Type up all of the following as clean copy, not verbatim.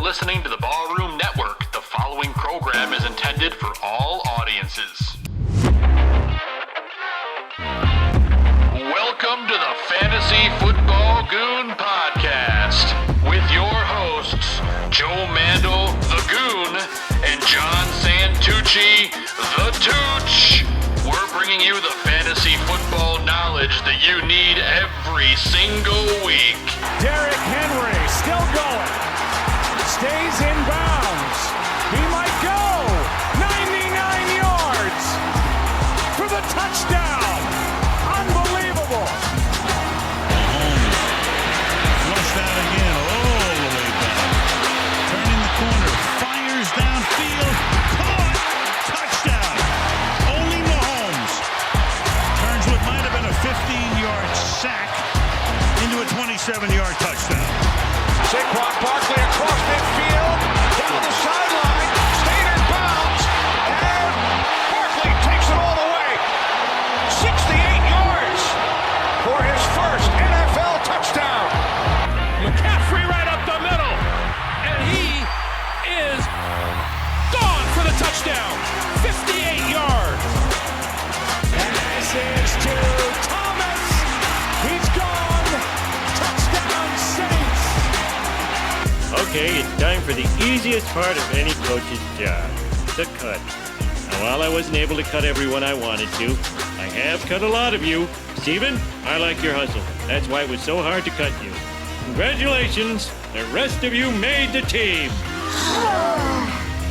listening to the Ballroom Network. The following program is intended for all audiences. Welcome to the Fantasy Football Goon Podcast with your hosts, Joe Mandel, the Goon, and John Santucci, the Tooch. We're bringing you the fantasy football knowledge that you need every single week. Derrick Henry still going. Stays in bounds. He might go. 99 yards for the touchdown. Unbelievable. Mahomes flushed out again all the way back. Turning the corner. Fires downfield. Caught. Touchdown. Only Mahomes turns what might have been a 15-yard sack into a 27-yard touchdown. Saquon Barkley across midfield, down the sideline, stayed in bounds, and Barkley takes it all the way. 68 yards for his first NFL touchdown. McCaffrey right up the middle, and he is gone for the touchdown. 58 yards. Pass is to Thomas. He's gone. Touchdown Saints. Okay, it's time for the easiest part of any coach's job, the cut. Now, while I wasn't able to cut everyone I wanted to, I have cut a lot of you. Steven, I like your hustle. That's why it was so hard to cut you. Congratulations, the rest of you made the team.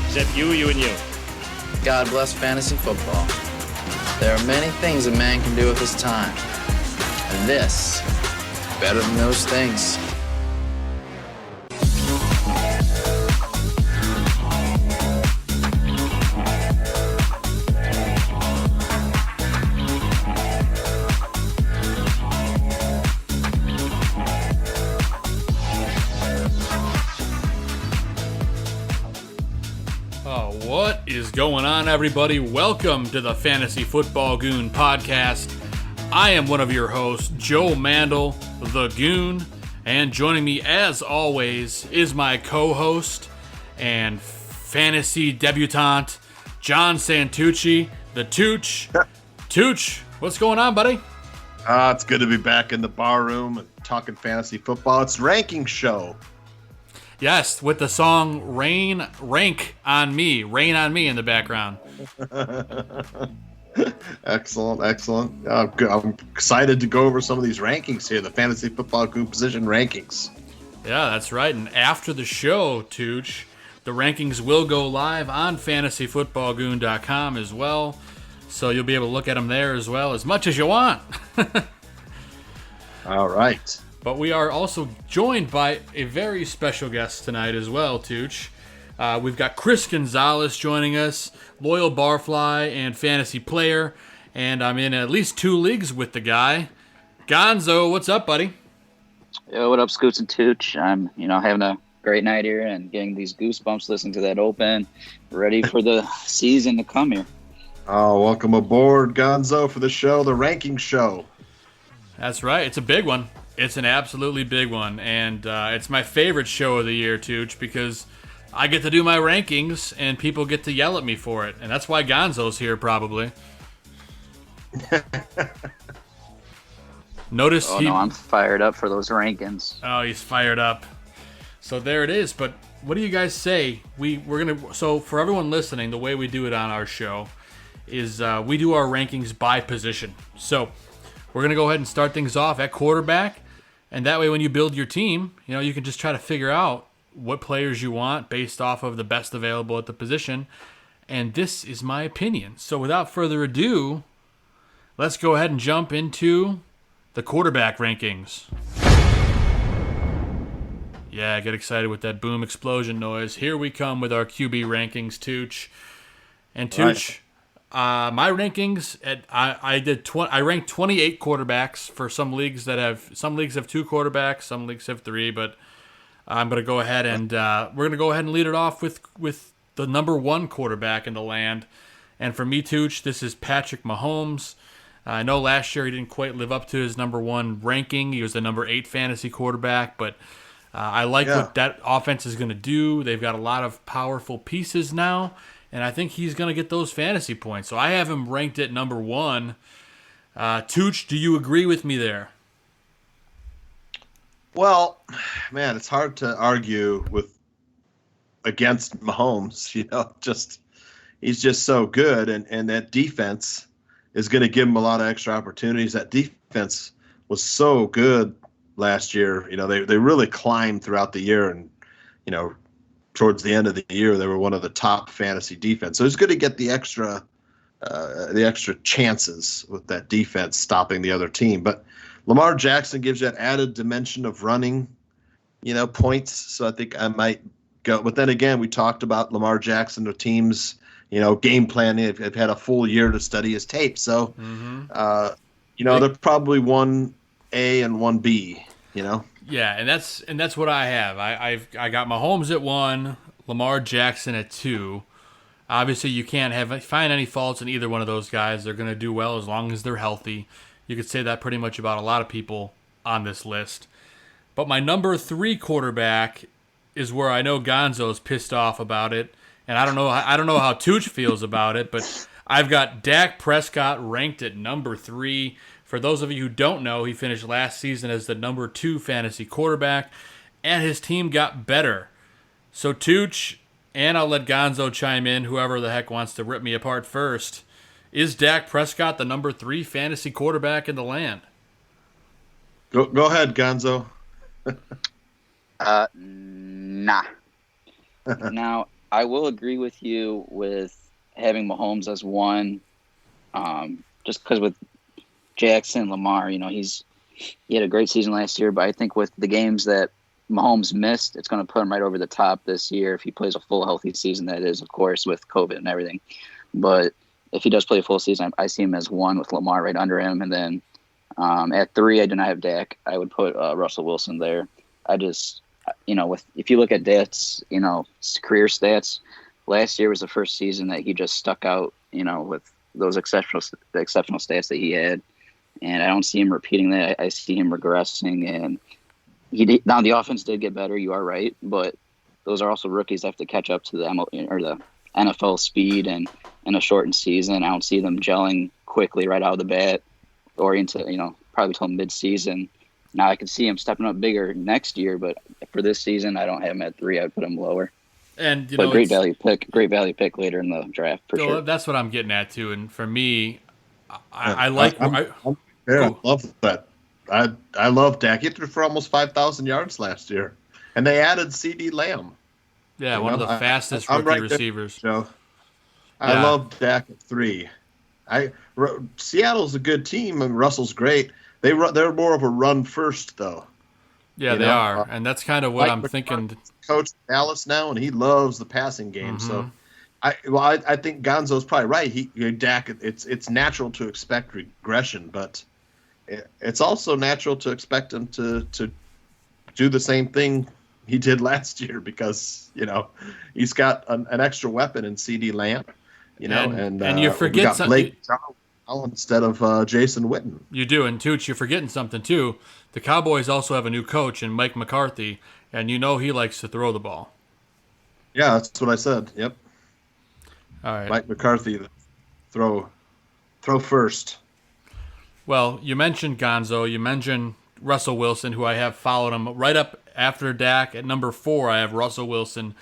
Except you and you. God bless fantasy football. There are many things a man can do with his time. And this is better than those things. What is going on, everybody? Welcome to the Fantasy Football Goon Podcast. I am one of your hosts, Joe Mandel, the Goon, and joining me, as always, is my co-host and fantasy debutante, John Santucci, the Tooch. Tooch, what's going on, buddy? It's good to be back in the bar room and talking fantasy football. It's ranking show. Yes, with the song Rank on Me in the background. Excellent. I'm excited to go over some of these rankings here, the Fantasy Football Goon position rankings. Yeah, that's right. And after the show, Tooch, the rankings will go live on fantasyfootballgoon.com as well. So you'll be able to look at them there as well, as much as you want. All right. But we are also joined by a very special guest tonight as well, Tooch. We've got Chris Gonzalez joining us, loyal barfly and fantasy player, and I'm in at least 2 leagues with the guy. Gonzo, what's up, buddy? Yo, what up, Scoots and Tooch? I'm, having a great night here and getting these goosebumps listening to that open, ready for the season to come here. Oh, welcome aboard, Gonzo, for the show, the ranking show. That's right. It's a big one. It's an absolutely big one, and it's my favorite show of the year, Tooch, because I get to do my rankings, and people get to yell at me for it, and that's why Gonzo's here, probably. Notice no, I'm fired up for those rankings. Oh, he's fired up. So there it is, but what do you guys say? So for everyone listening, the way we do it on our show is we do our rankings by position. So we're going to go ahead and start things off at quarterback. And that way, when you build your team, you can just try to figure out what players you want based off of the best available at the position. And this is my opinion. So without further ado, let's go ahead and jump into the quarterback rankings. Yeah, get excited with that boom explosion noise. Here we come with our QB rankings, Tooch. And Tooch, my rankings, I ranked 28 quarterbacks for some leagues have 2 quarterbacks, some leagues have 3, but I'm going to go ahead and we're going to go ahead and lead it off with the number 1 quarterback in the land. And for me, Tooch, this is Patrick Mahomes. I know last year he didn't quite live up to his number 1 ranking. He was the number 8 fantasy quarterback, but I like what that offense is going to do. They've got a lot of powerful pieces now, and I think he's going to get those fantasy points. So I have him ranked at number 1. Tooch, do you agree with me there? Well, man, it's hard to argue against Mahomes. He's just so good, and that defense is going to give him a lot of extra opportunities. That defense was so good last year. They really climbed throughout the year, and towards the end of the year, they were one of the top fantasy defense. So it's good to get the extra chances with that defense stopping the other team. But Lamar Jackson gives you that added dimension of running, points. So I think I might go. But then again, we talked about Lamar Jackson, the team's, game planning. They've had a full year to study his tape. So, they're probably 1A and 1B, Yeah, and that's what I have. I got Mahomes at 1, Lamar Jackson at 2. Obviously, you can't find any faults in either one of those guys. They're going to do well as long as they're healthy. You could say that pretty much about a lot of people on this list. But my number 3 quarterback is where I know Gonzo's pissed off about it, and I don't know how Tooch feels about it, but I've got Dak Prescott ranked at number 3. For those of you who don't know, he finished last season as the number 2 fantasy quarterback, and his team got better. So Tooch, and I'll let Gonzo chime in, whoever the heck wants to rip me apart first. Is Dak Prescott the number 3 fantasy quarterback in the land? Go ahead, Gonzo. Nah. Now, I will agree with you with having Mahomes as 1, just because with Jackson, Lamar, he had a great season last year, but I think with the games that Mahomes missed, it's going to put him right over the top this year if he plays a full healthy season, that is, of course, with COVID and everything. But if he does play a full season, I see him as 1 with Lamar right under him. And then at 3, I do not have Dak. I would put Russell Wilson there. I just, if you look at Dak's, career stats, last year was the first season that he just stuck out, with those exceptional stats that he had. And I don't see him repeating that. I see him regressing. And now the offense did get better. You are right. But those are also rookies that have to catch up to the NFL speed and in a shortened season. I don't see them gelling quickly right out of the bat or into, probably till mid-season. Now I can see him stepping up bigger next year, but for this season, I don't have him at 3. I'd put him lower. And great value pick later in the draft for sure. That's what I'm getting at too. And for me, I love that. I love Dak. He threw for almost 5,000 yards last year, and they added CD Lamb. Yeah, one of the fastest rookie receivers. I love Dak at 3. Seattle's a good team, and Russell's great. They're more of a run first, though. Yeah, they are, and that's kind of what I'm thinking. Coach Dallas now, and he loves the passing game. Mm-hmm. So, I think Gonzo's probably right. Dak, it's natural to expect regression, but it's also natural to expect him to do the same thing he did last year because he's got an extra weapon in CD Lamb. And you forget something. Instead of Jason Witten. You do, and Tooch, you're forgetting something too. The Cowboys also have a new coach in Mike McCarthy, and he likes to throw the ball. Yeah, that's what I said. Yep. All right. Mike McCarthy, throw first. Well, you mentioned Gonzo. You mentioned Russell Wilson, who I have followed him right up after Dak. At number 4, I have Russell Wilson.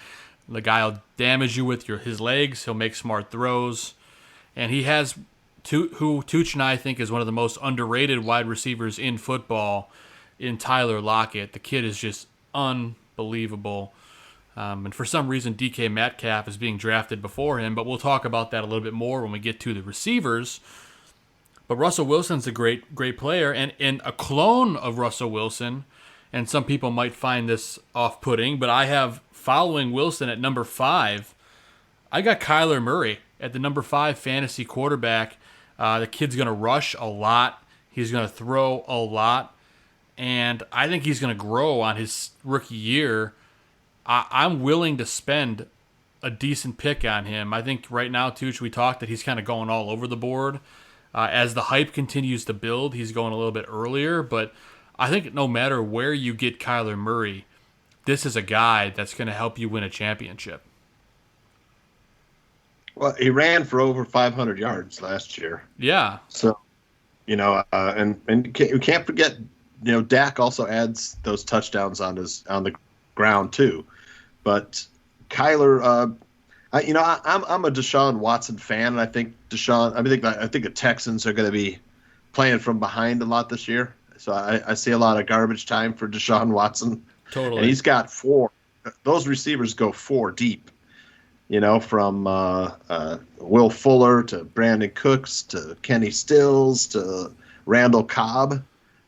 The guy will damage you with his legs. He'll make smart throws. And he has who Tooch and I think is one of the most underrated wide receivers in football in Tyler Lockett. The kid is just unbelievable. And for some reason, DK Metcalf is being drafted before him, but we'll talk about that a little bit more when we get to the receivers. But Russell Wilson's a great player, and a clone of Russell Wilson, and some people might find this off-putting, but I have, following Wilson at number 5, I got Kyler Murray at the number 5 fantasy quarterback. The kid's going to rush a lot. He's going to throw a lot. And I think he's going to grow on his rookie year. I'm willing to spend a decent pick on him. I think right now, Tooch, we talked that he's kind of going all over the board. As the hype continues to build, he's going a little bit earlier. But I think no matter where you get Kyler Murray, this is a guy that's going to help you win a championship. Well, he ran for over 500 yards last year. Yeah. So, and you can't forget, Dak also adds those touchdowns on the ground too. But Kyler, I'm a Desean Watson fan, and I think the Texans are going to be playing from behind a lot this year. So I see a lot of garbage time for Desean Watson. Totally. And he's got 4. Those receivers go 4 deep. From Will Fuller to Brandon Cooks to Kenny Stills to Randall Cobb.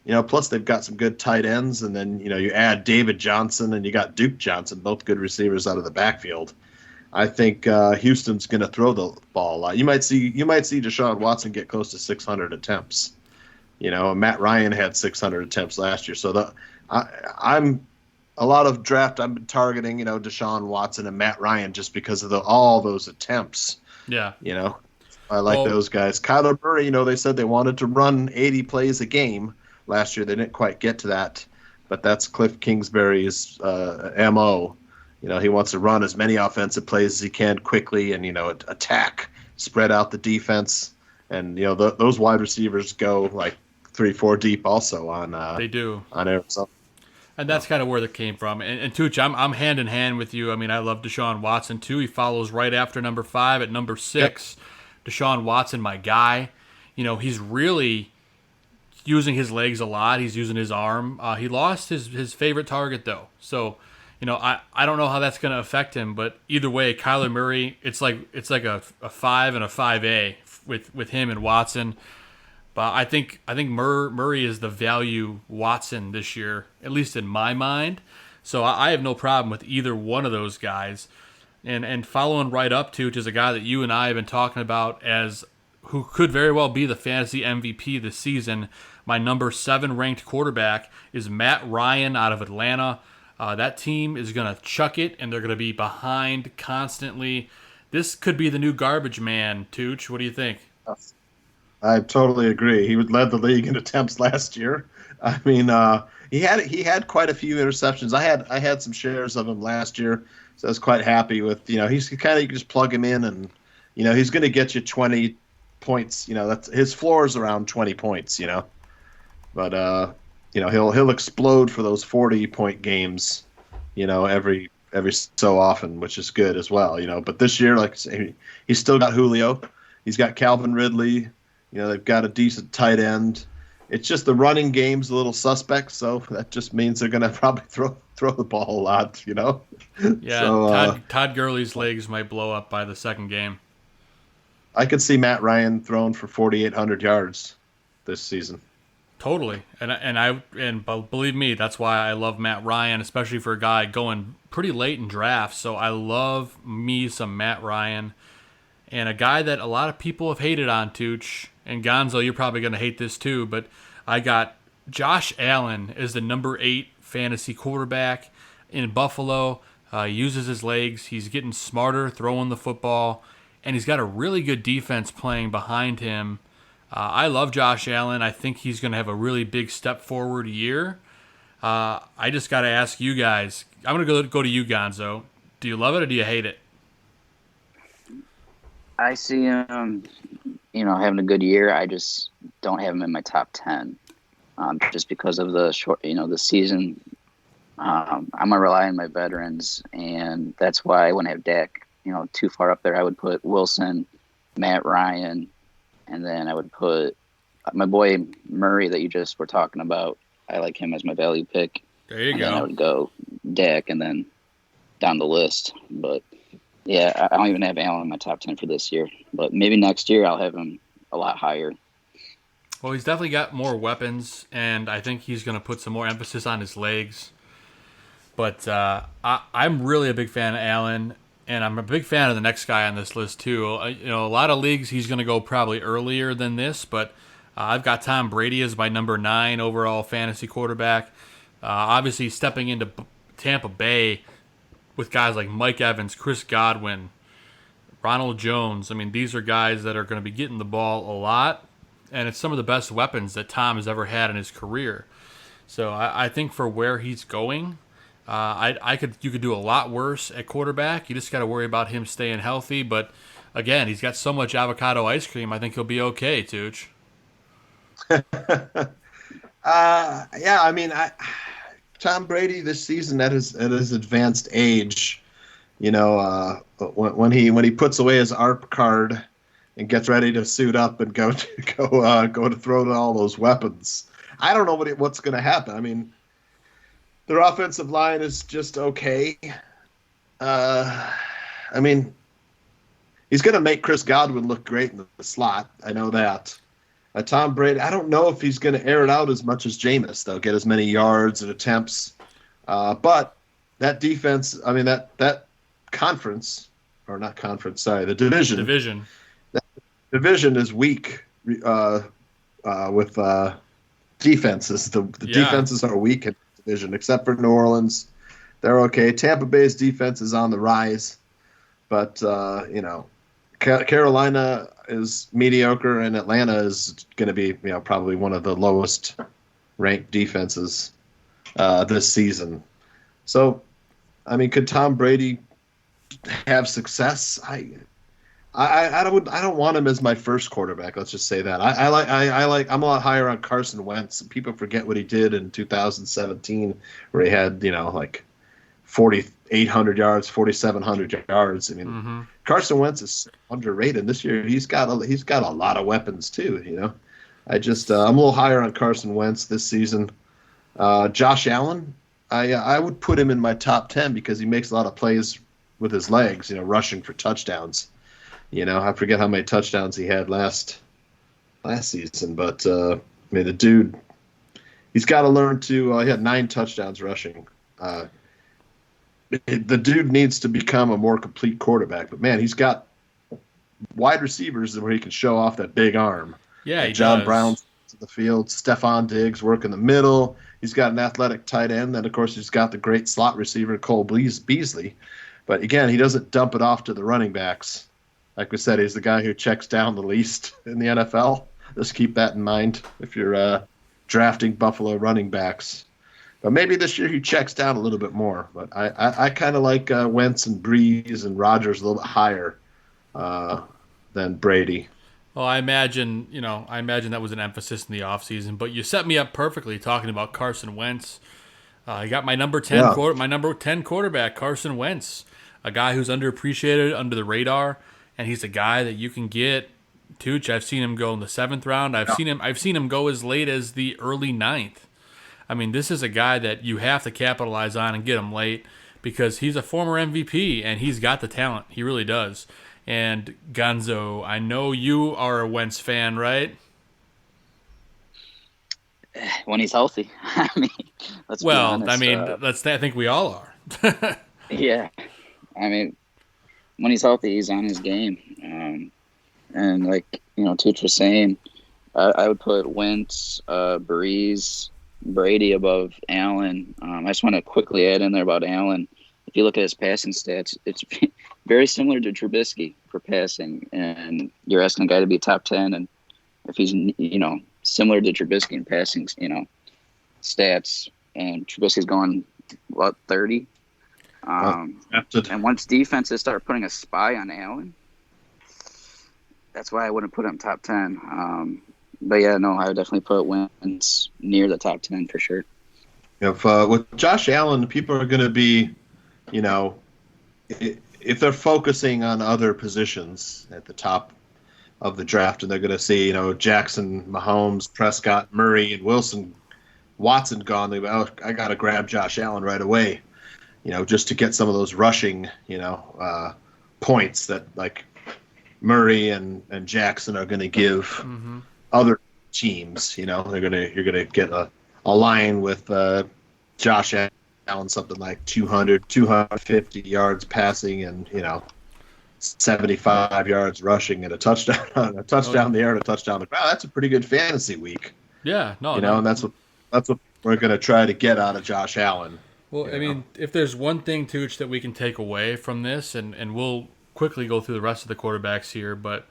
Plus they've got some good tight ends, and then you add David Johnson and you got Duke Johnson, both good receivers out of the backfield. I think Houston's going to throw the ball a lot. You might see Desean Watson get close to 600 attempts. Matt Ryan had 600 attempts last year. So I'm a lot of draft I've been targeting, Desean Watson and Matt Ryan just because of all those attempts. Yeah. I like those guys. Kyler Murray, they said they wanted to run 80 plays a game last year. They didn't quite get to that, but that's Cliff Kingsbury's MO. He wants to run as many offensive plays as he can quickly and, attack, spread out the defense. And, those wide receivers go like 3-4 deep also on they do on Arizona. And that's kind of where that came from. And Tooch, I'm hand in hand with you. I mean, I love Desean Watson too. He follows right after number 5 at number 6. Yep. Desean Watson, my guy. He's really using his legs a lot. He's using his arm. He lost his favorite target though. So, I don't know how that's going to affect him. But either way, Kyler Murray, it's like a 5 and a 5A with him and Watson. But I think Murray is the value Watson this year, at least in my mind. So I have no problem with either one of those guys. And following right up to, which is a guy that you and I have been talking about as who could very well be the fantasy MVP this season, my number 7 ranked quarterback is Matt Ryan out of Atlanta. That team is going to chuck it, and they're going to be behind constantly. This could be the new garbage man, Tooch. What do you think? I totally agree. He led the league in attempts last year. I mean, he had quite a few interceptions. I had some shares of him last year, so I was quite happy with. He's kind of, you can just plug him in, and he's going to get you 20 points. That's his floor is around 20 points. But he'll explode for those 40-point games. Every so often, which is good as well. But this year, like I say, he's still got Julio. He's got Calvin Ridley. They've got a decent tight end. It's just the running game's a little suspect, so that just means they're going to probably throw the ball a lot, Yeah, so, Todd Gurley's legs might blow up by the second game. I could see Matt Ryan thrown for 4,800 yards this season. Totally, and believe me, that's why I love Matt Ryan, especially for a guy going pretty late in drafts. So I love me some Matt Ryan. And a guy that a lot of people have hated on, Tooch, and Gonzo, you're probably going to hate this too, but I got Josh Allen as the number 8 fantasy quarterback in Buffalo. He uses his legs. He's getting smarter throwing the football, and he's got a really good defense playing behind him. I love Josh Allen. I think he's going to have a really big step forward year. I just got to ask you guys. I'm going to go to you, Gonzo. Do you love it or do you hate it? I see him, having a good year. I just don't have him in my top 10, just because of the short, the season. I'm gonna rely on my veterans, and that's why I wouldn't have Dak, too far up there. I would put Wilson, Matt Ryan, and then I would put my boy Murray that you just were talking about. I like him as my value pick. There you go. Then I would go Dak, and then down the list, but. Yeah, I don't even have Allen in my top 10 for this year. But maybe next year I'll have him a lot higher. Well, he's definitely got more weapons, and I think he's going to put some more emphasis on his legs. But I'm really a big fan of Allen, and I'm a big fan of the next guy on this list too. A lot of leagues he's going to go probably earlier than this, but I've got Tom Brady as my number 9 overall fantasy quarterback. Obviously, stepping into Tampa Bay with guys like Mike Evans, Chris Godwin, Ronald Jones. I mean, these are guys that are going to be getting the ball a lot, and it's some of the best weapons that Tom has ever had in his career. So I think for where he's going, You could do a lot worse at quarterback. You just got to worry about him staying healthy. But again, he's got so much avocado ice cream. I think he'll be okay, Tooch. Yeah, I mean, Tom Brady this season at his advanced age, when he puts away his ARP card and gets ready to suit up and go to throw all those weapons, I don't know what's going to happen. I mean, their offensive line is just okay. I mean, he's going to make Chris Godwin look great in the slot. I know that. Tom Brady, I don't know if he's going to air it out as much as Jameis, though, get as many yards and attempts. But that defense, I mean, that conference, or not conference, sorry, the division. That division is weak with defenses. The defenses are weak in the division, except for New Orleans. They're okay. Tampa Bay's defense is on the rise. But, Carolina is mediocre, and Atlanta is going to be, probably one of the lowest ranked defenses this season. So, I mean, could Tom Brady have success? I don't want him as my first quarterback. Let's just say that. I'm a lot higher on Carson Wentz. People forget what he did in 2017, where he had 4,800 yards, 4,700 yards. I mean, Carson Wentz is underrated. This year, he's got a lot of weapons too. I'm a little higher on Carson Wentz this season. Josh Allen, I would put him in my top 10 because he makes a lot of plays with his legs. Rushing for touchdowns. I forget how many touchdowns he had last season, but I mean, the dude, he's got to learn to. He had 9 touchdowns rushing. The dude needs to become a more complete quarterback. But, man, he's got wide receivers where he can show off that big arm. Yeah, he John does. Brown's in the field. Stephon Diggs work in the middle. He's got an athletic tight end. Then, of course, he's got the great slot receiver, Cole Beasley. But, again, he doesn't dump it off to the running backs. Like we said, he's the guy who checks down the least in the NFL. Just keep that in mind if you're drafting Buffalo running backs. But maybe this year he checks down a little bit more. But I kind of like Wentz and Brees and Rodgers a little bit higher than Brady. Well, I imagine that was an emphasis in the offseason. But you set me up perfectly talking about Carson Wentz. You got my number 10 quarterback, Carson Wentz, a guy who's underappreciated, under the radar, and he's a guy that you can get. Tooch, I've seen him go in the 7th round. I've seen him go as late as the early 9th. I mean, this is a guy that you have to capitalize on and get him late because he's a former MVP and he's got the talent. He really does. And Gonzo, I know you are a Wentz fan, right? When he's healthy. I mean, let's be honest. I mean, I think we all are. Yeah. I mean, when he's healthy, he's on his game. And like, Tooch was saying, I would put Wentz, Brees, Brady above Allen. I just want to quickly add in there about Allen. If you look at his passing stats, it's very similar to Trubisky for passing. And you're asking a guy to be top 10. And if he's, similar to Trubisky in passing, stats, and Trubisky's going, 30? And once defenses start putting a spy on Allen, that's why I wouldn't put him top 10. But yeah, no, I would definitely put Wentz near the top 10 for sure. With Josh Allen, people are going to be, if they're focusing on other positions at the top of the draft, and they're going to see, Jackson, Mahomes, Prescott, Murray, and Watson gone, they go, I got to grab Josh Allen right away, just to get some of those rushing, points that like Murray and Jackson are going to give other teams. You're gonna get a line with Josh Allen, something like 250 yards passing and 75 yards rushing and a touchdown in the air and a touchdown on the ground. That's a pretty good fantasy week. Yeah, and that's what we're gonna try to get out of Josh Allen. Well, I mean, if there's one thing, Tooch, that we can take away from this, and we'll quickly go through the rest of the quarterbacks here, but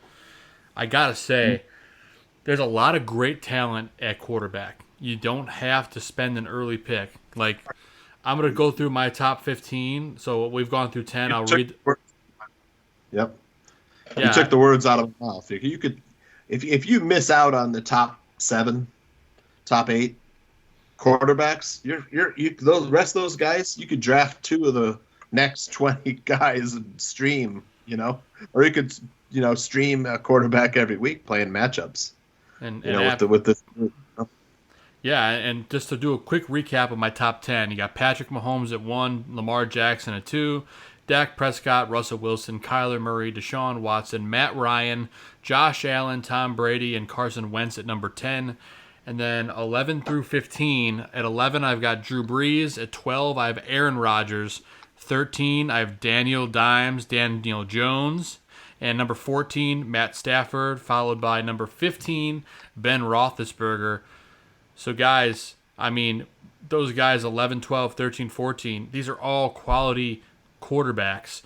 I gotta say, there's a lot of great talent at quarterback. You don't have to spend an early pick. Like, I'm going to go through my top 15. So we've gone through 10. I'll read. Yep. Yeah. You took the words out of my mouth. You could, if you miss out on the top 7, top 8 quarterbacks, those rest of those guys, you could draft 2 of the next 20 guys and stream, or you could, stream a quarterback every week playing matchups. Yeah, and just to do a quick recap of my top 10, you got Patrick Mahomes at 1, Lamar Jackson at 2, Dak Prescott, Russell Wilson, Kyler Murray, Desean Watson, Matt Ryan, Josh Allen, Tom Brady, and Carson Wentz at number 10. And then 11 through 15, at 11 I've got Drew Brees, at 12 I have Aaron Rodgers, 13 I have Daniel Jones, and number 14 Matt Stafford, followed by number 15 Ben Roethlisberger. So guys, those guys 11, 12, 13, 14, these are all quality quarterbacks.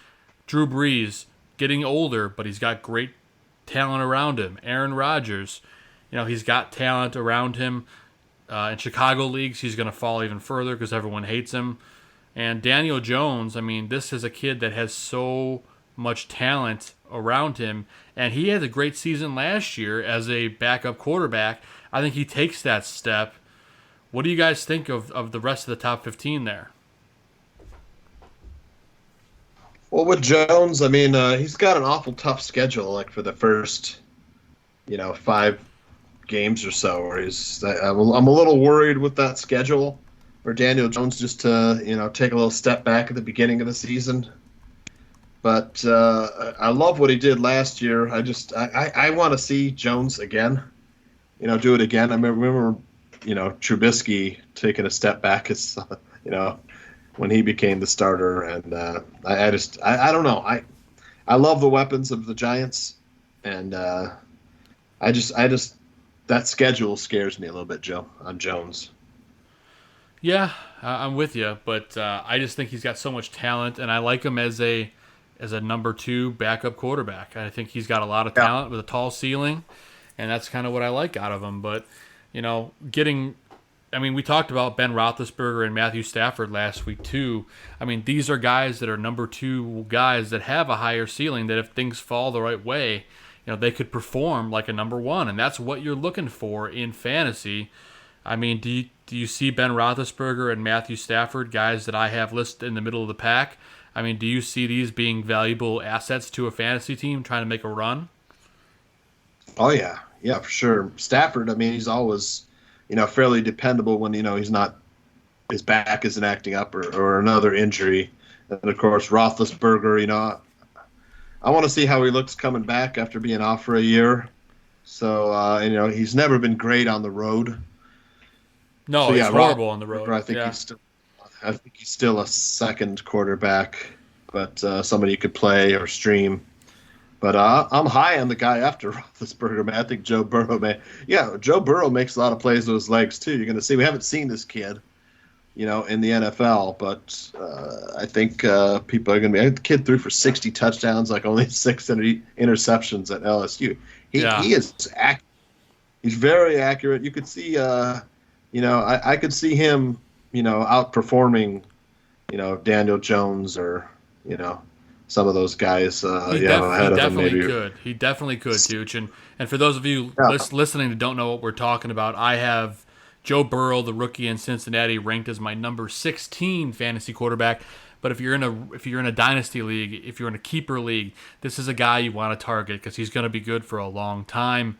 Drew Brees getting older, but he's got great talent around him. Aaron Rodgers, he's got talent around him. In Chicago leagues, he's going to fall even further because everyone hates him. And Daniel Jones, this is a kid that has so much talent around him, and he had a great season last year as a backup quarterback. I think he takes that step. What do you guys think of the rest of the top 15 there? Well, with Jones, he's got an awful tough schedule, like for the first, 5 games or so. Where I'm a little worried with that schedule for Daniel Jones just to, take a little step back at the beginning of the season. But I love what he did last year. I want to see Jones again. Do it again. I remember, Trubisky taking a step back as, when he became the starter. And I don't know. I love the weapons of the Giants. And that schedule scares me a little bit, Joe, on Jones. Yeah, I'm with you. But I just think he's got so much talent, and I like him as a number 2 backup quarterback. I think he's got a lot of talent with a tall ceiling. And that's kind of what I like out of him. But, we talked about Ben Roethlisberger and Matthew Stafford last week too. These are guys that are number 2 guys that have a higher ceiling, that if things fall the right way, they could perform like a number 1. And that's what you're looking for in fantasy. Do you see Ben Roethlisberger and Matthew Stafford, guys that I have listed in the middle of the pack? Do you see these being valuable assets to a fantasy team trying to make a run? Oh, yeah. Yeah, for sure. Stafford, he's always, fairly dependable when, he's not, his back isn't acting up or another injury. And, of course, Roethlisberger, I want to see how he looks coming back after being off for a year. So, he's never been great on the road. No, so, he's horrible on the road. I think he's still a second quarterback, but somebody you could play or stream. But I'm high on the guy after Roethlisberger, man. I think Joe Burrow, man. Yeah, Joe Burrow makes a lot of plays with his legs, too. You're going to see. We haven't seen this kid, in the NFL, but I think people are going to be. The kid threw for 60 touchdowns, like only 6 interceptions at LSU. He is accurate. He's very accurate. You could see, I could see him, outperforming, Daniel Jones or, some of those guys, he definitely could. He definitely could, Tooch. And for those of you listening that don't know what we're talking about, I have Joe Burrow, the rookie in Cincinnati, ranked as my number 16 fantasy quarterback. But if you're in a dynasty league, if you're in a keeper league, this is a guy you want to target because he's going to be good for a long time.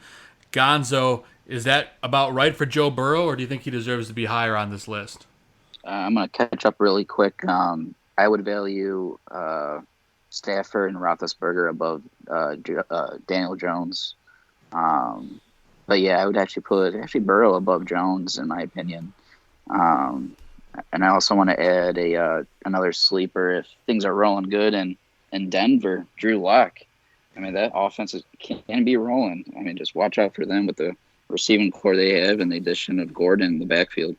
Gonzo, is that about right for Joe Burrow, or do you think he deserves to be higher on this list? I'm going to catch up really quick. I would value Stafford and Roethlisberger above Daniel Jones. But yeah, I would actually put Burrow above Jones in my opinion. And I also want to add another sleeper if things are rolling good in Denver, Drew Lock. That offense can be rolling. Just watch out for them with the receiving core they have and the addition of Gordon in the backfield.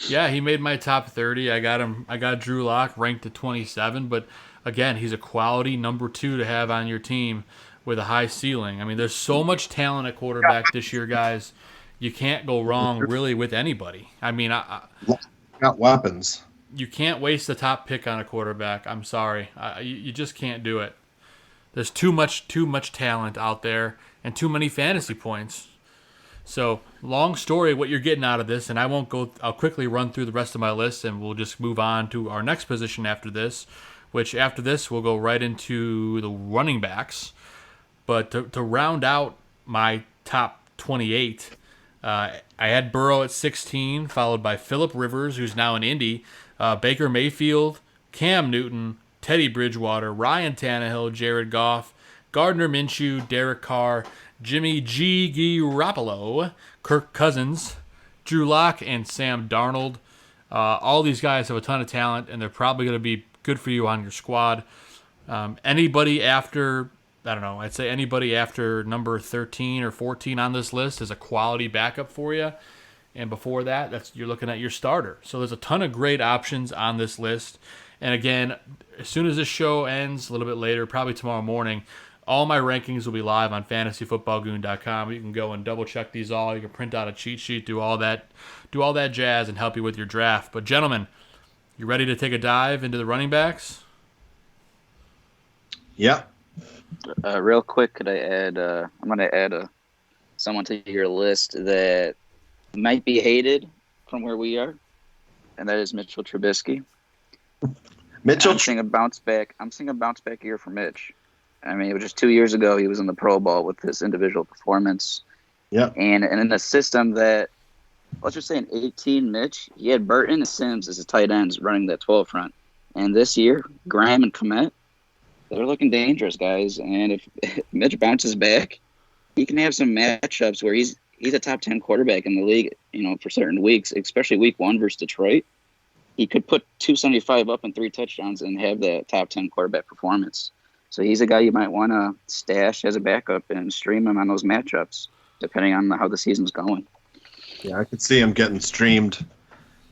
Yeah, he made my top 30. I got Drew Lock ranked at 27, but again, he's a quality number 2 to have on your team with a high ceiling. There's so much talent at quarterback this year, guys. You can't go wrong really with anybody. Got weapons. you can't waste the top pick on a quarterback. I'm sorry. You just can't do it. There's too much talent out there and too many fantasy points. So, long story what you're getting out of this, and I'll quickly run through the rest of my list, and we'll just move on to our next position after this, which after this we'll go right into the running backs. But to round out my top 28, I had Burrow at 16, followed by Phillip Rivers, who's now in Indy, Baker Mayfield, Cam Newton, Teddy Bridgewater, Ryan Tannehill, Jared Goff, Gardner Minshew, Derek Carr, Jimmy G. Garoppolo, Kirk Cousins, Drew Lock, and Sam Darnold. All these guys have a ton of talent, and they're probably going to be good for you on your squad. Anybody after, I'd say anybody after number 13 or 14 on this list is a quality backup for you. And before that, you're looking at your starter. So there's a ton of great options on this list. And again, as soon as this show ends, a little bit later, probably tomorrow morning, all my rankings will be live on fantasyfootballgoon.com. You can go and double check these all. You can print out a cheat sheet, do all that jazz, and help you with your draft. But gentlemen, you ready to take a dive into the running backs? Yeah. Real quick, could I add? I'm going to add someone to your list that might be hated from where we are, and that is Mitchell Trubisky. I'm seeing a bounce back year for Mitch. I mean, it was just 2 years ago he was in the Pro Bowl with his individual performance. Yeah. And in a system that, let's just say in 18, Mitch, he had Burton and Sims as his tight ends running that 12 front. And this year, Graham and Kmet, they're looking dangerous, guys. And if Mitch bounces back, he can have some matchups where he's a top 10 quarterback in the league, for certain weeks, especially week 1 versus Detroit. He could put 275 up and 3 touchdowns and have that top 10 quarterback performance. So he's a guy you might want to stash as a backup and stream him on those matchups, depending on how the season's going. Yeah, I could see him getting streamed,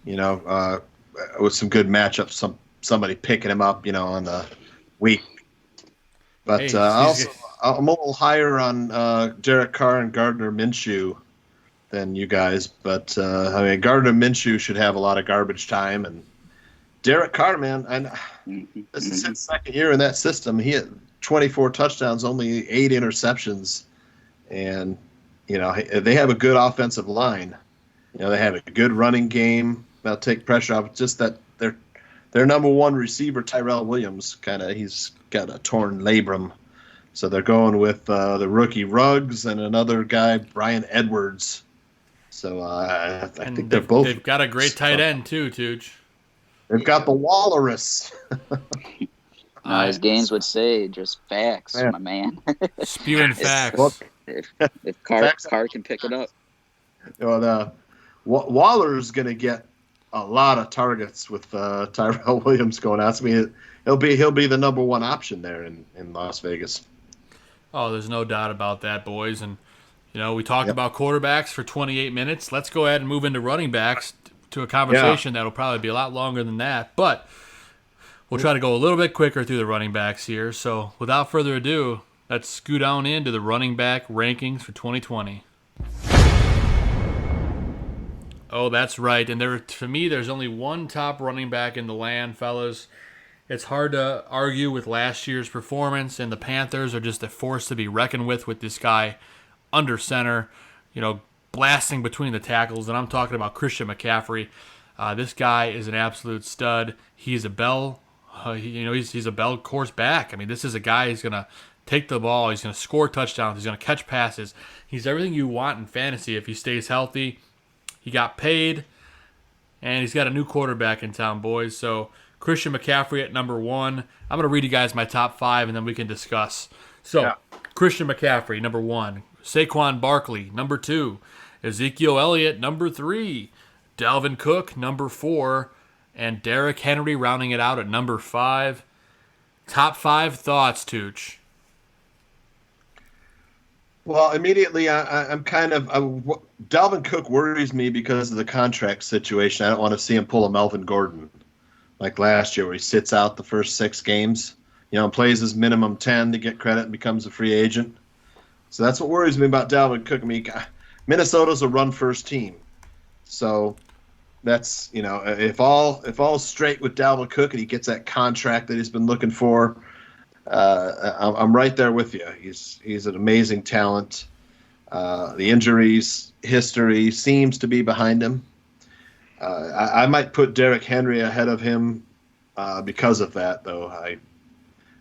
with some good matchups, somebody picking him up, on the week. But I'm a little higher on Derek Carr and Gardner Minshew than you guys. But, Gardner Minshew should have a lot of garbage time. And Derek Carr, man, this is his second year in that system. He had 24 touchdowns, only 8 interceptions. And, they have a good offensive line. They have a good running game. They'll take pressure off. It's just that their number one receiver, Tyrell Williams, he's got a torn labrum. So they're going with the rookie Ruggs and another guy, Brian Edwards. So I think they're both. They've got a great tight end too, Tooch. They've got the Walrus. As Gaines would say, just facts, my man. Spewing facts. If Carr can pick it up. Waller's going to get a lot of targets with Tyrell Williams going out. I mean, he'll be the number one option there in Las Vegas. Oh, there's no doubt about that, boys. And we talked about quarterbacks for 28 minutes. Let's go ahead and move into running backs to a conversation that'll probably be a lot longer than that. But we'll try to go a little bit quicker through the running backs here. So without further ado, let's scoot on into the running back rankings for 2020. Oh, that's right. And for me, there's only one top running back in the land, fellas. It's hard to argue with last year's performance, and the Panthers are just a force to be reckoned with this guy under center, blasting between the tackles. And I'm talking about Christian McCaffrey. This guy is an absolute stud. He's a bell, he's a bell course back. I mean, this is a guy who's going to take the ball. He's going to score touchdowns. He's going to catch passes. He's everything you want in fantasy if he stays healthy. He got paid, and he's got a new quarterback in town, boys. So Christian McCaffrey at number 1. I'm going to read you guys my top 5, and then we can discuss. So Christian McCaffrey, number 1. Saquon Barkley, number 2. Ezekiel Elliott, number 3. Dalvin Cook, number 4. And Derrick Henry rounding it out at number 5. Top 5 thoughts, Tooch. Well, immediately I'm Dalvin Cook worries me because of the contract situation. I don't want to see him pull a Melvin Gordon like last year where he sits out the first 6 games, plays his minimum 10 to get credit and becomes a free agent. So that's what worries me about Dalvin Cook. I mean, Minnesota's a run-first team. So, that's if all's straight with Dalvin Cook and he gets that contract that he's been looking for, I'm right there with you. He's an amazing talent. The injuries history seems to be behind him. I might put Derrick Henry ahead of him because of that, though.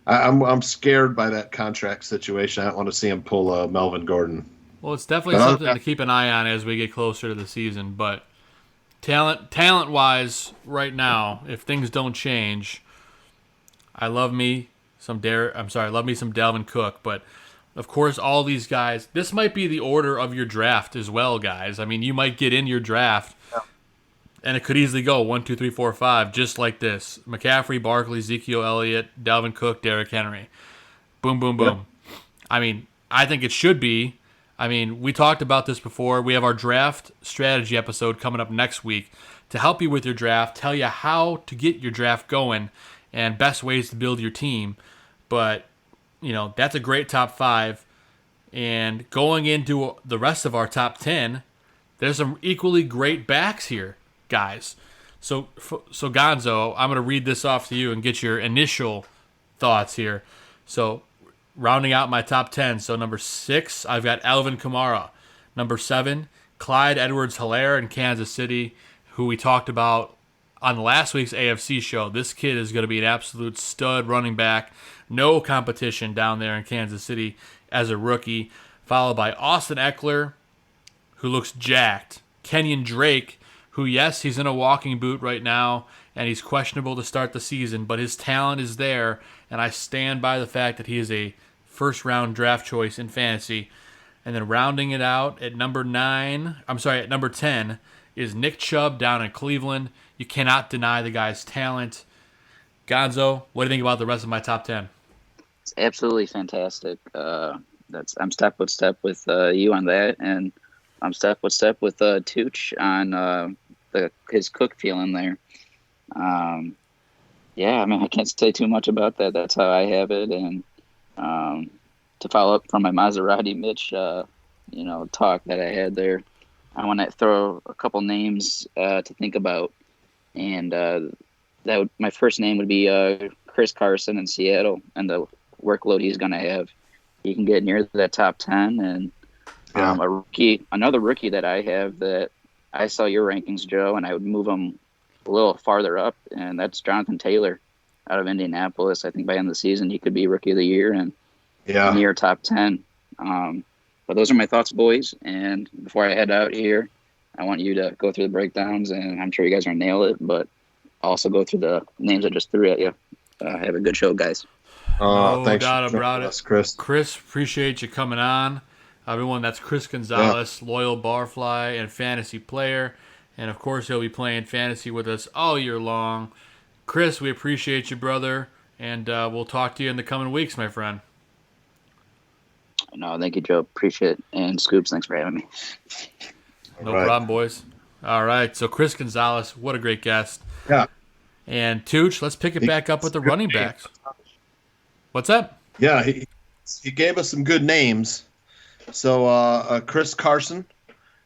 I'm scared by that contract situation. I don't want to see him pull Melvin Gordon. Well, it's definitely something to keep an eye on as we get closer to the season. But talent-wise, right now, if things don't change, I love me some Dalvin Cook. But of course, all these guys. This might be the order of your draft as well, guys. I mean, you might get in your draft, and it could easily go 1, 2, 3, 4, 5, just like this: McCaffrey, Barkley, Ezekiel Elliott, Dalvin Cook, Derrick Henry. Boom, boom, boom. Yep. I mean, I think it should be. I mean, we talked about this before. We have our draft strategy episode coming up next week to help you with your draft, tell you how to get your draft going, and best ways to build your team. But, that's a great top 5. And going into the rest of our top 10, there's some equally great backs here, guys. So Gonzo, I'm going to read this off to you and get your initial thoughts here. So, rounding out my top 10, so number 6, I've got Alvin Kamara. Number 7, Clyde Edwards-Helaire in Kansas City, who we talked about on last week's AFC show. This kid is going to be an absolute stud running back. No competition down there in Kansas City as a rookie. Followed by Austin Eckler, who looks jacked. Kenyon Drake, who, yes, he's in a walking boot right now, and he's questionable to start the season, but his talent is there, and I stand by the fact that he is a first-round draft choice in fantasy. And then rounding it out at number 10 is Nick Chubb down in Cleveland. You cannot deny the guy's talent. Gonzo, what do you think about the rest of my top 10? It's absolutely fantastic. I'm step with step with you on that, and I'm step with step with Tooch on his Cook feeling there. Yeah, I mean, I can't say too much about that. That's how I have it. And to follow up from my Maserati Mitch, talk that I had there, I want to throw a couple names to think about. And my first name would be Chris Carson in Seattle, and the workload he's going to have. He can get near that top 10. And another rookie that I have that I saw your rankings, Joe, and I would move him a little farther up, and that's Jonathan Taylor out of Indianapolis. I think by the end of the season he could be Rookie of the Year and near top 10. But those are my thoughts, boys. And before I head out here, I want you to go through the breakdowns, and I'm sure you guys are going to nail it, but also go through the names I just threw at you. Have a good show, guys. Thanks doubt about it. Chris. Chris, appreciate you coming on. Everyone, that's Chris Gonzalez, loyal barfly and fantasy player. And, of course, he'll be playing fantasy with us all year long. Chris, we appreciate you, brother, and we'll talk to you in the coming weeks, my friend. No, thank you, Joe. Appreciate it. And Scoops, thanks for having me. No problem, boys. All right, so Chris Gonzalez, what a great guest. Yeah. And Tooch, let's pick it back up with the running backs. What's that? Yeah, he gave us some good names. So Chris Carson.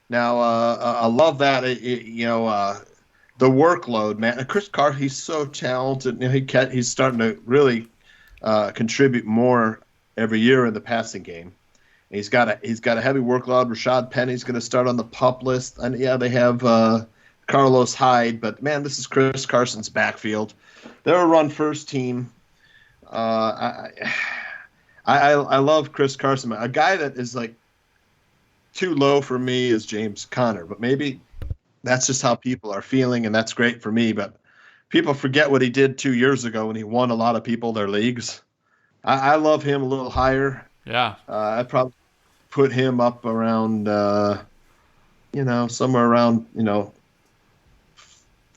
Now I love that. The workload, man. Chris Carr, he's so talented. He's starting to really contribute more every year in the passing game. And he's got a heavy workload. Rashad Penny's going to start on the PUP list, and they have Carlos Hyde. But man, this is Chris Carson's backfield. They're a run first team. I love Chris Carson. A guy that is like too low for me is James Conner, but maybe that's just how people are feeling, and that's great for me. But people forget what he did 2 years ago when he won a lot of people their leagues. I love him a little higher. Yeah. I'd probably put him up around, somewhere around,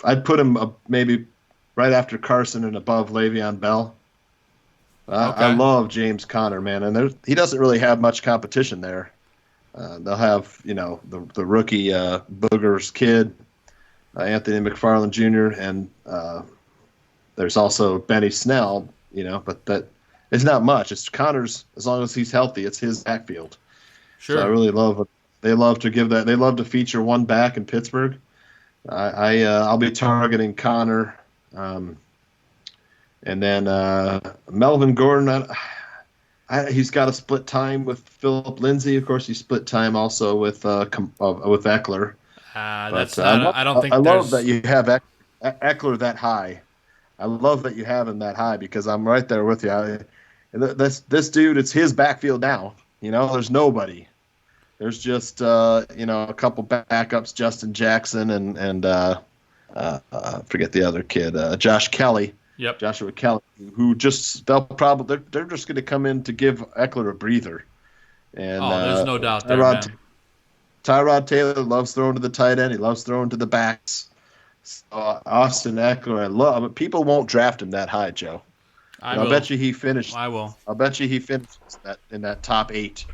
I'd put him up maybe right after Carson and above Le'Veon Bell. I love James Conner, man, and he doesn't really have much competition there. They'll have, the rookie Booger's kid, Anthony McFarland Jr., and there's also Benny Snell, but that is not much. It's Conner's, as long as he's healthy, it's his backfield. Sure. So I really love it. They love to feature one back in Pittsburgh, I'll be targeting Connor, and then Melvin Gordon. He's got a split time with Philip Lindsay. Of course, he split time also with Eckler. That's not, I don't think. I love that you have Eckler that high. I love that you have him that high because I'm right there with you. This dude, it's his backfield now. There's nobody. There's just a couple backups, Justin Jackson and forget the other kid, Josh Kelly. Yep. Joshua Kelly, who they're just going to come in to give Eckler a breather. And there's no doubt there, man. Tyrod Taylor loves throwing to the tight end. He loves throwing to the backs. So, Austin Eckler, people won't draft him that high, Joe. I'll bet you he finished. I will. I'll bet you he finishes in that top 8.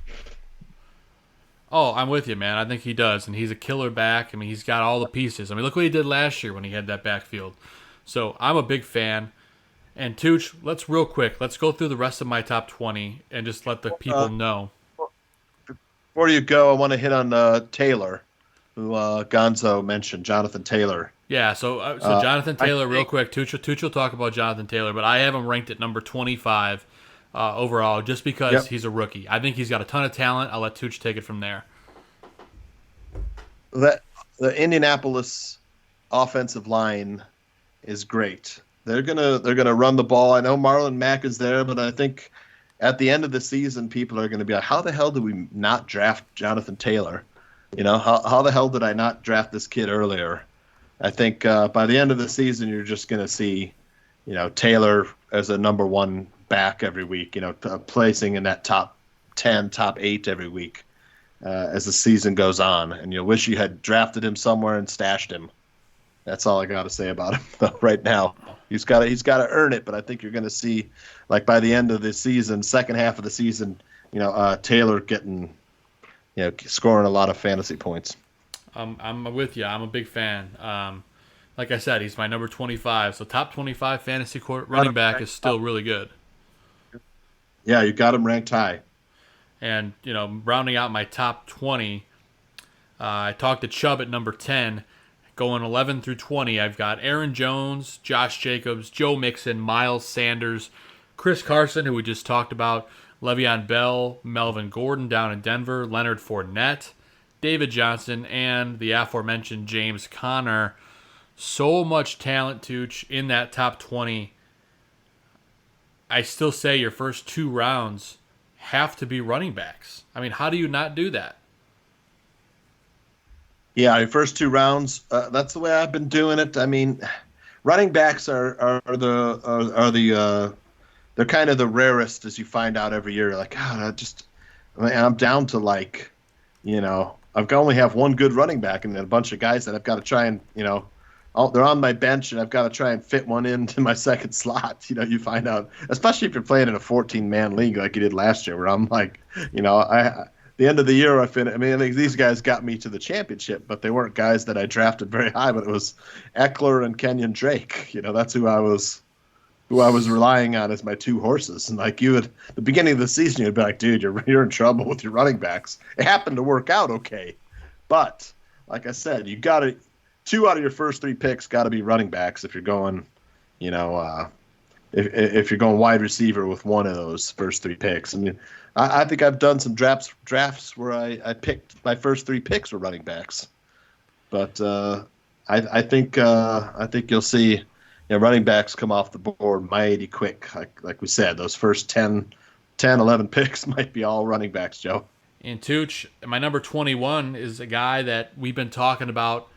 Oh, I'm with you, man. I think he does, and he's a killer back. I mean, he's got all the pieces. I mean, look what he did last year when he had that backfield. So I'm a big fan. And Tooch, let's go through the rest of my top 20 and just let the people know. Before you go, I want to hit on Taylor, who Gonzo mentioned, Jonathan Taylor. Yeah, so Jonathan Taylor, real quick. Tooch will talk about Jonathan Taylor, but I have him ranked at number 25 overall just because he's a rookie. I think he's got a ton of talent. I'll let Tooch take it from there. The Indianapolis offensive line is great. They're gonna run the ball. I know Marlon Mack is there, but I think at the end of the season, people are going to be like, how the hell did we not draft Jonathan Taylor? How the hell did I not draft this kid earlier? I think by the end of the season, you're just going to see, Taylor as a number 1 back every week, placing in that top 10, top 8 every week as the season goes on. And you'll wish you had drafted him somewhere and stashed him. That's all I got to say about him right now. He's got to earn it, but I think you're going to see, like by the end of the season, second half of the season, Taylor getting, scoring a lot of fantasy points. I'm with you. I'm a big fan. Like I said, he's my number 25. So top 25 fantasy running back is still really good. Yeah, you got him ranked high. And rounding out my top 20, I talked to Chubb at number 10. Going 11 through 20, I've got Aaron Jones, Josh Jacobs, Joe Mixon, Miles Sanders, Chris Carson, who we just talked about, Le'Veon Bell, Melvin Gordon down in Denver, Leonard Fournette, David Johnson, and the aforementioned James Conner. So much talent, Tooch, in that top 20. I still say your first 2 rounds have to be running backs. I mean, how do you not do that? Yeah, your first 2 rounds. That's the way I've been doing it. I mean, running backs are the they're kind of the rarest, as you find out every year. Like, I'm down to I've only have one good running back and then a bunch of guys that I've got to try and they're on my bench and I've got to try and fit one into my second slot. You find out, especially if you're playing in a 14-man league like you did last year, where I'm like, the end of the year, I think these guys got me to the championship, but they weren't guys that I drafted very high. But it was Eckler and Kenyon Drake. That's who I was relying on as my 2 horses. And like at the beginning of the season, you'd be like, dude, you're in trouble with your running backs. It happened to work out okay, but like I said, you got to 2 out of your first 3 picks got to be running backs if you're going, if you're going wide receiver with one of those first 3 picks. I mean, I think I've done some drafts where I picked my first 3 picks were running backs, but I think you'll see running backs come off the board mighty quick. Like we said, those first 10, 11 picks might be all running backs, Joe. And Tooch, my number 21 is a guy that we've been talking about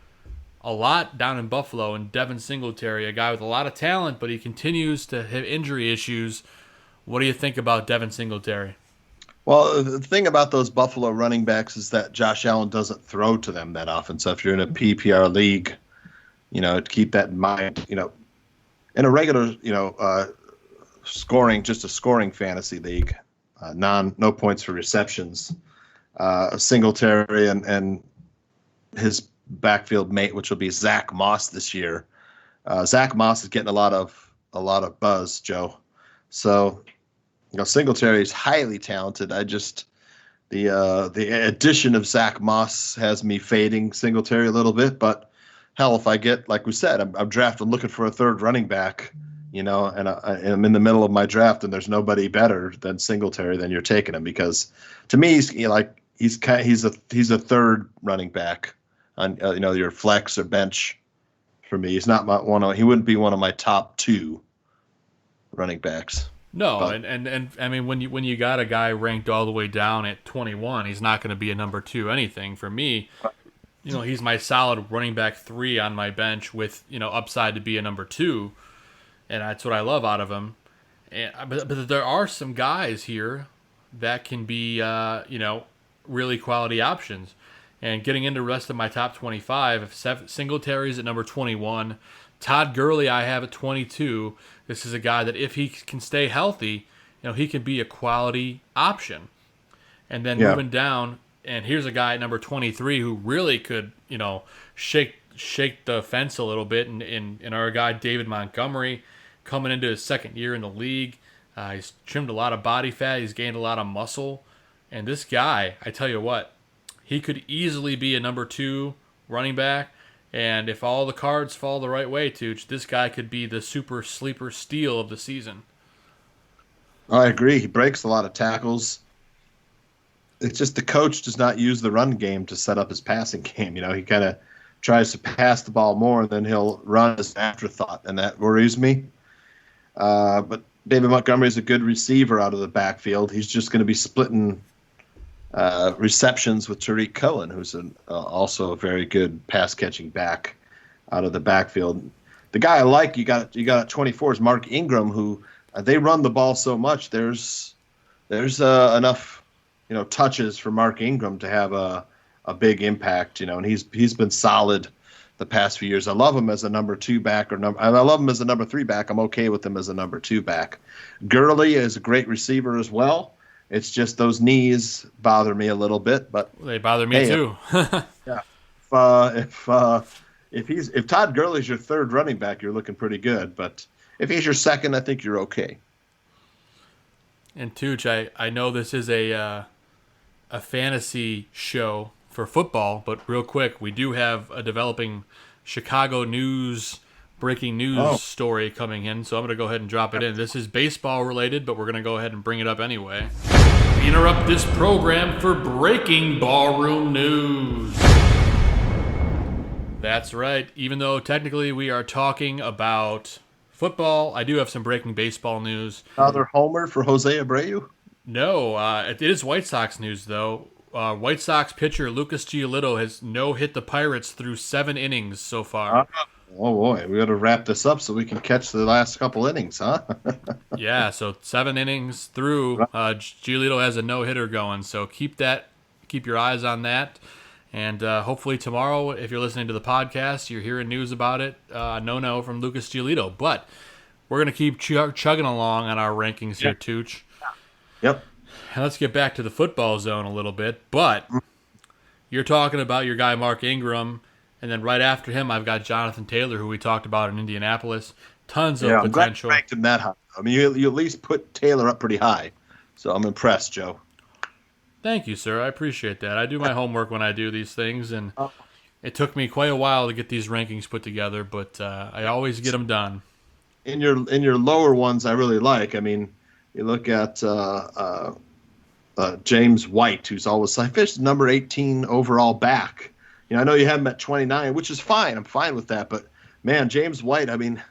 a lot down in Buffalo, and Devin Singletary, a guy with a lot of talent, but he continues to have injury issues. What do you think about Devin Singletary? Well, the thing about those Buffalo running backs is that Josh Allen doesn't throw to them that often. So if you're in a PPR league, keep that in mind. In a regular, scoring fantasy league, no points for receptions, Singletary and his backfield mate, which will be Zach Moss this year. Zach Moss is getting a lot of buzz, Joe. So, Singletary is highly talented. The addition of Zach Moss has me fading Singletary a little bit, but hell, if I get, like we said, I'm drafting looking for a third running back, and I'm in the middle of my draft and there's nobody better than Singletary, then you're taking him, because to me he's a third running back on your flex or bench. For me, he's not he wouldn't be one of my top 2 running backs. No, but, and I mean, when you got a guy ranked all the way down at 21, he's not going to be a number 2 anything. For me, he's my solid running back 3 on my bench with, upside to be a number 2, and that's what I love out of him. But there are some guys here that can be, really quality options. And getting into the rest of my top 25, Singletary's at number 21. Todd Gurley I have at 22. This is a guy that if he can stay healthy, he can be a quality option. And then moving down, and here's a guy at number 23 who really could, shake the fence a little bit. And our guy David Montgomery, coming into his second year in the league. He's trimmed a lot of body fat. He's gained a lot of muscle. And this guy, I tell you what, he could easily be a number 2 running back. And if all the cards fall the right way, Tooch, this guy could be the super sleeper steal of the season. I agree. He breaks a lot of tackles. It's just the coach does not use the run game to set up his passing game. He kind of tries to pass the ball more, and then he'll run as an afterthought, and that worries me. But David Montgomery is a good receiver out of the backfield. He's just going to be splitting receptions with Tariq Cohen, who's also a very good pass-catching back out of the backfield. The guy I like, you got at 24 is Mark Ingram, who they run the ball so much. There's enough touches for Mark Ingram to have a big impact. And he's been solid the past few years. I love him as a number 2 back, I love him as a number 3 back. I'm okay with him as a number 2 back. Gurley is a great receiver as well. It's just those knees bother me a little bit, but they bother me too. Yeah. If Todd Gurley's your third running back, you're looking pretty good. But if he's your second, I think you're okay. And Tooch, I know this is a fantasy show for football, but real quick, we do have a developing Chicago breaking news story coming in, so I'm going to go ahead and drop it in. This is baseball related, but we're going to go ahead and bring it up anyway. We interrupt this program for breaking ballroom news. That's right. Even though technically we are talking about football, I do have some breaking baseball news. Another homer for Jose Abreu? No, it is White Sox news, though. White Sox pitcher Lucas Giolito has no-hit the Pirates through 7 innings so far. Oh, boy. We got to wrap this up so we can catch the last couple innings, huh? Yeah, so 7 innings through. Giolito has a no-hitter going, so keep your eyes on that. And hopefully tomorrow, if you're listening to the podcast, you're hearing news about it. No from Lucas Giolito. But we're going to keep chugging along on our rankings here, Tooch. Yep. And let's get back to the football zone a little bit. But you're talking about your guy Mark Ingram, and then right after him, I've got Jonathan Taylor, who we talked about in Indianapolis. Tons of potential. I'm glad you ranked him that high. I mean, you at least put Taylor up pretty high. So I'm impressed, Joe. Thank you, sir. I appreciate that. I do my homework when I do these things, and it took me quite a while to get these rankings put together, but I always get them done. In your lower ones, I really like. I mean, you look at James White, who's always fished number 18 overall back. I know you have him at 29, which is fine. I'm fine with that. But, man, James White, I mean,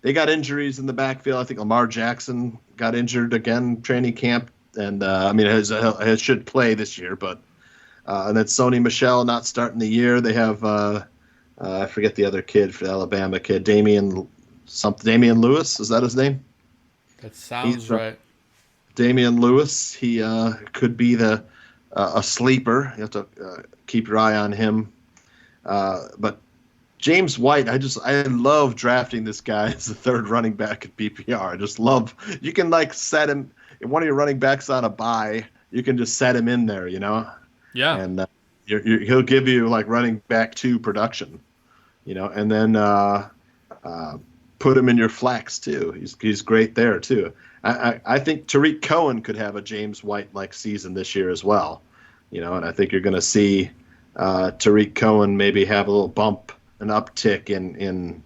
they got injuries in the backfield. I think Lamar Jackson got injured again training camp. And, he should play this year. But and then Sony Michel not starting the year. They have, I forget the other kid for the Alabama kid, Damian Lewis. Is that his name? That sounds right. Damian Lewis. He could be a sleeper. You have to keep your eye on him. But James White, I love drafting this guy as the third running back at PPR. I just love, you can set him, if one of your running backs on a bye, you can just set him in there, Yeah. And he'll give you running back 2 production, and then put him in your flex too. He's great there too. I think Tariq Cohen could have a James White-like season this year as well, and I think you're going to see Tariq Cohen maybe have a little bump an uptick in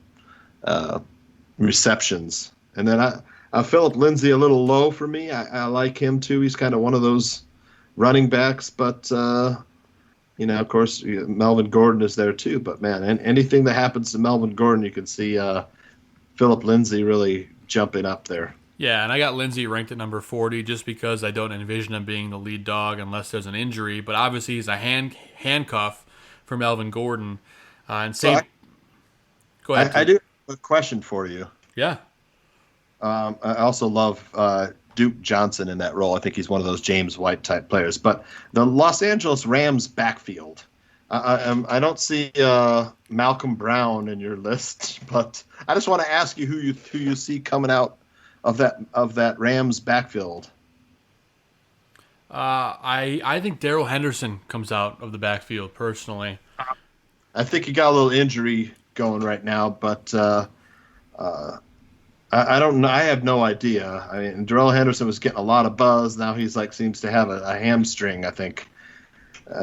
receptions. And then Philip Lindsay a little low for me. I like him too. He's kind of one of those running backs, but of course, Melvin Gordon is there too. But man, anything that happens to Melvin Gordon, you can see Philip Lindsay really jumping up there. Yeah, and I got Lindsay ranked at number 40 just because I don't envision him being the lead dog unless there's an injury. But obviously, he's a handcuff for Melvin Gordon. Go ahead. I do have a question for you. Yeah. I also love Duke Johnson in that role. I think he's one of those James White type players. But the Los Angeles Rams backfield, I don't see Malcolm Brown in your list, but I just want to ask you who you see coming out of that Rams backfield. I think Darrell Henderson comes out of the backfield personally. I think he got a little injury going right now, but I don't know. I have no idea. I mean, Darrell Henderson was getting a lot of buzz. Now he's seems to have a hamstring, I think,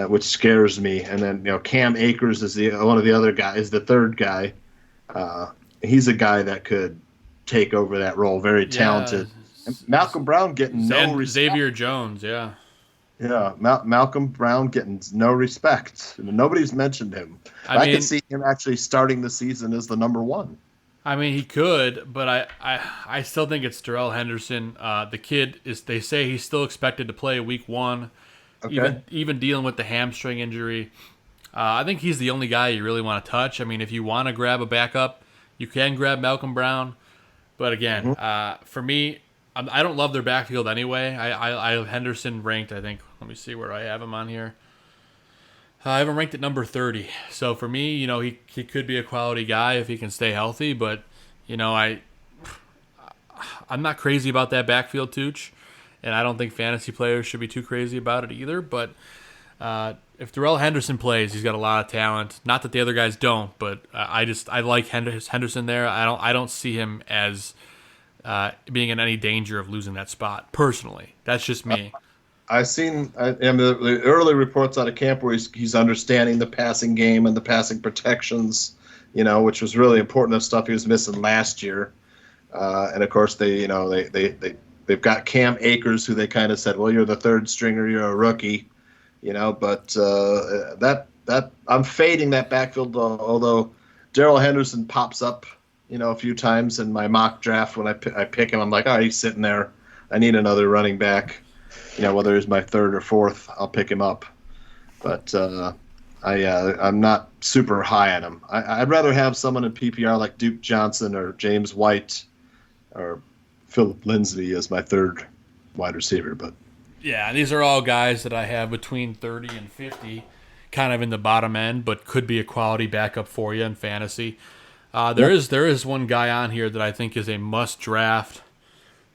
which scares me. And then Cam Akers is one of the other guys, the third guy. He's a guy that could take over that role. Very talented. And Malcolm Brown getting no respect. Xavier Jones, yeah. Yeah, Malcolm Brown getting no respect. Nobody's mentioned him. I can see him actually starting the season as the number one. I mean, he could, but I still think it's Darrell Henderson. The kid they say he's still expected to play week 1, even dealing with the hamstring injury. I think he's the only guy you really want to touch. I mean, if you want to grab a backup, you can grab Malcolm Brown. But again, for me, I don't love their backfield anyway. I have Henderson ranked, I think. Let me see where I have him on here. I have him ranked at number 30. So for me, he could be a quality guy if he can stay healthy. But, I'm not crazy about that backfield, Tooch. And I don't think fantasy players should be too crazy about it either. But if Darrell Henderson plays, he's got a lot of talent. Not that the other guys don't, but I like Henderson there. I don't see him as being in any danger of losing that spot, personally. That's just me. I've seen the early reports out of camp where he's understanding the passing game and the passing protections, which was really important. The stuff he was missing last year. And of course they've got Cam Akers, who they kind of said, well, you're the third stringer, you're a rookie, but that I'm fading that backfield, although Darrell Henderson pops up, a few times in my mock draft when I pick him. I'm like, oh, he's sitting there. I need another running back. Whether it's my third or fourth, I'll pick him up. But I'm not super high on him. I'd rather have someone in PPR like Duke Johnson or James White or Philip Lindsay as my third wide receiver. But yeah, these are all guys that I have between 30 and 50, kind of in the bottom end, but could be a quality backup for you in fantasy. There is one guy on here that I think is a must draft,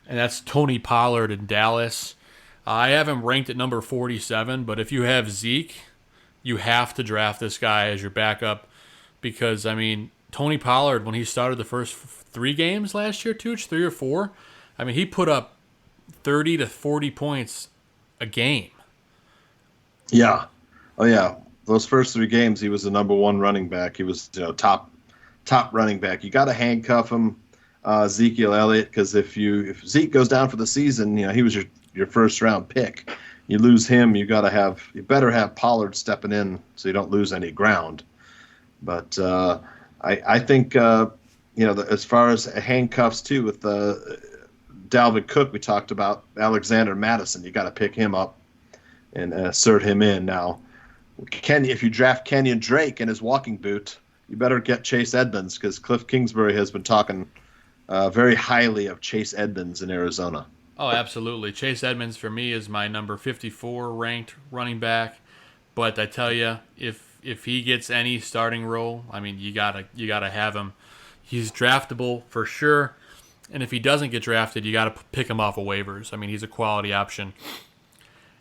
and that's Tony Pollard in Dallas. I have him ranked at number 47, but if you have Zeke, you have to draft this guy as your backup because, I mean, Tony Pollard, when he started the first 3 games last year, 3 or 4, I mean, he put up 30 to 40 points a game. Yeah. Oh, yeah. Those first 3 games, he was the number 1 running back. He was top running back. You got to handcuff him, Ezekiel Elliott, because if Zeke goes down for the season, he was your first round pick. You lose him, you better have Pollard stepping in so you don't lose any ground. But I think as far as handcuffs too, with Dalvin Cook, we talked about Alexander Madison. You got to pick him up and assert him in now. If you draft Kenyon Drake in his walking boot, you better get Chase Edmonds because Cliff Kingsbury has been talking very highly of Chase Edmonds in Arizona. Oh, absolutely. Chase Edmonds for me is my number 54 ranked running back. But I tell you, if he gets any starting role, I mean, you gotta have him. He's draftable for sure. And if he doesn't get drafted, you gotta pick him off of waivers. I mean, he's a quality option.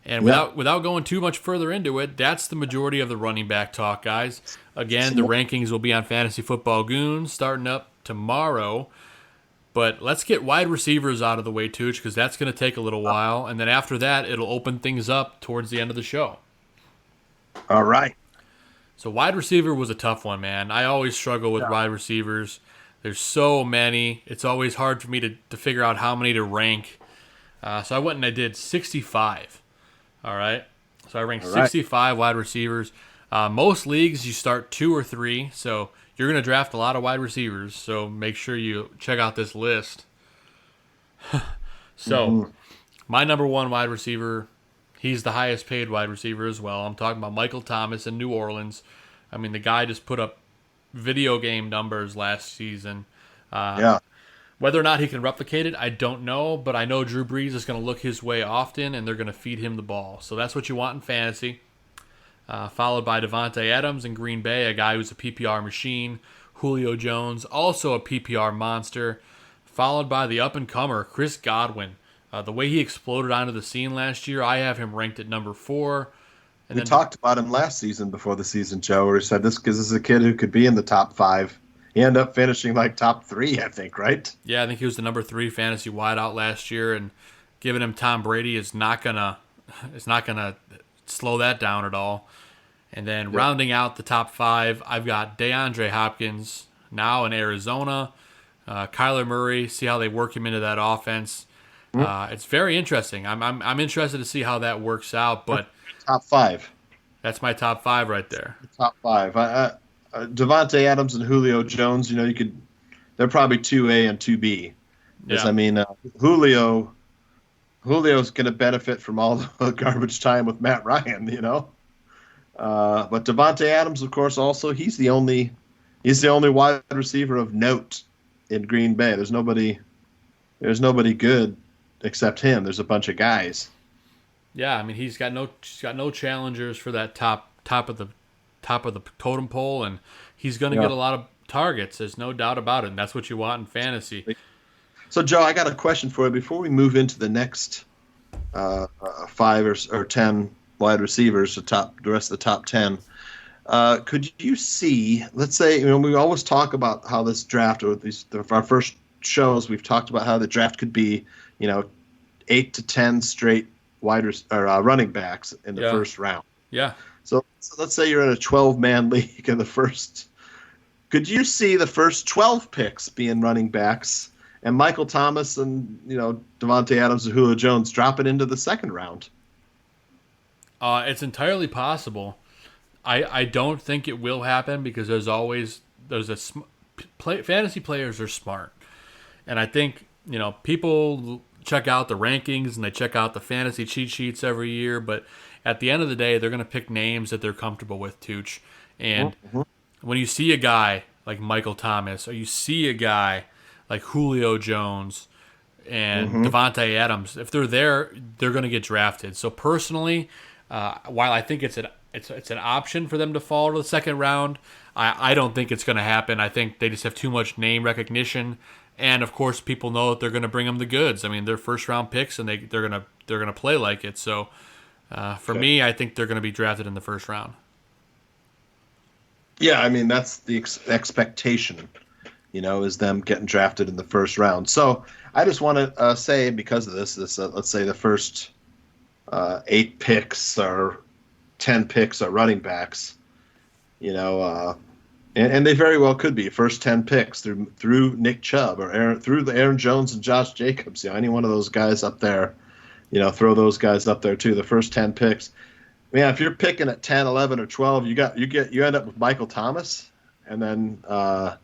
And without going too much further into it, that's the majority of the running back talk, guys. Again, the rankings will be on Fantasy Football Goon starting up tomorrow. But let's get wide receivers out of the way, Tooch, because that's going to take a little while. And then after that, it'll open things up towards the end of the show. All right. So wide receiver was a tough one, man. I always struggle with wide receivers. There's so many. It's always hard for me to figure out how many to rank. So I went and I did 65. All right. So I ranked 65 wide receivers. Most leagues you start 2 or 3. So you're going to draft a lot of wide receivers. So make sure you check out this list. So my number 1 wide receiver, he's the highest paid wide receiver as well. I'm talking about Michael Thomas in New Orleans. I mean, the guy just put up video game numbers last season. Whether or not he can replicate it, I don't know, but I know Drew Brees is going to look his way often, and they're going to feed him the ball. So that's what you want in fantasy. Followed by Devante Adams in Green Bay, a guy who's a PPR machine. Julio Jones, also a PPR monster. Followed by the up-and-comer, Chris Godwin. The way he exploded onto the scene last year, I have him ranked at number 4. And we talked about him last season before the season, Joe, where he said this is a kid who could be in the top 5. He ended up finishing like top 3, I think, right? Yeah, I think he was the number 3 fantasy wideout last year, and giving him Tom Brady is not gonna slow that down at all. And then rounding out the top 5, I've got DeAndre Hopkins now in Arizona. Kyler Murray, see how they work him into that offense. It's very interesting. I'm interested to see how that works out. But top 5. That's my top 5 right there. Top 5. Devante Adams and Julio Jones. They're probably 2A and 2B. Because I mean, Julio's going to benefit from all the garbage time with Matt Ryan. But Devante Adams, of course, also he's the only wide receiver of note in Green Bay. There's nobody good except him. There's a bunch of guys. Yeah, I mean he's got no challengers for that top of the totem pole, and he's going to get a lot of targets. There's no doubt about it. And that's what you want in fantasy. So Joe, I got a question for you before we move into the next 5 or 10 wide receivers, the rest of the top 10. Could you see, let's say, we always talk about how this draft, or our first shows, we've talked about how the draft could be, 8 to 10 straight running backs in the first round. Yeah. So let's say you're in a 12-man league in the first. Could you see the first 12 picks being running backs, and Michael Thomas and Devante Adams and Julio Jones dropping into the second round? It's entirely possible. I don't think it will happen because fantasy players are smart, and I think people check out the rankings and they check out the fantasy cheat sheets every year, but at the end of the day, they're going to pick names that they're comfortable with, Tooch. And when you see a guy like Michael Thomas, or you see a guy like Julio Jones and Devante Adams, if they're there, they're going to get drafted. So personally, while I think it's an option for them to fall to the second round, I don't think it's going to happen. I think they just have too much name recognition, and of course, people know that they're going to bring them the goods. I mean, they're first round picks, and they're going to play like it. So for me, I think they're going to be drafted in the first round. Yeah, I mean that's the expectation, is them getting drafted in the first round. So I just want to say, because of this, let's say the first 8 picks or 10 picks are running backs, and they very well could be first 10 picks through Nick Chubb or Aaron Jones and Josh Jacobs. Any one of those guys up there, throw those guys up there too. The first 10 picks. Man, if you're picking at 10, 11, or 12, you end up with Michael Thomas, and then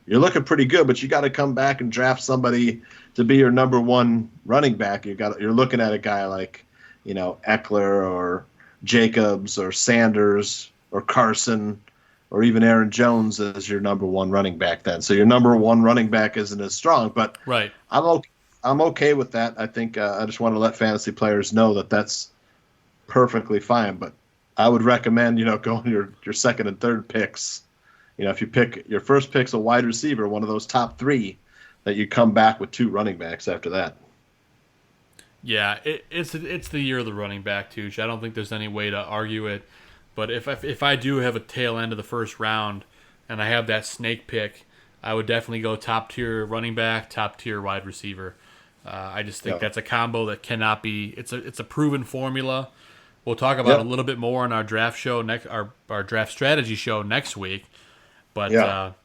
you're looking pretty good. But you got to come back and draft somebody to be your number 1 running back. You're looking at a guy like Eckler or Jacobs or Sanders or Carson or even Aaron Jones as your number 1 running back then. So your number 1 running back isn't as strong, but right. I'm okay with that. I think I just want to let fantasy players know that that's perfectly fine. But I would recommend going your second and third picks. If you pick your first pick's a wide receiver, one of those top 3, that you come back with 2 running backs after that. Yeah, it's the year of the running back, too. I don't think there's any way to argue it. But if I do have a tail end of the first round and I have that snake pick, I would definitely go top tier running back, top tier wide receiver. I just think that's a combo that cannot be. It's a proven formula. we'll talk about a little bit more on our draft show our draft strategy show next week. But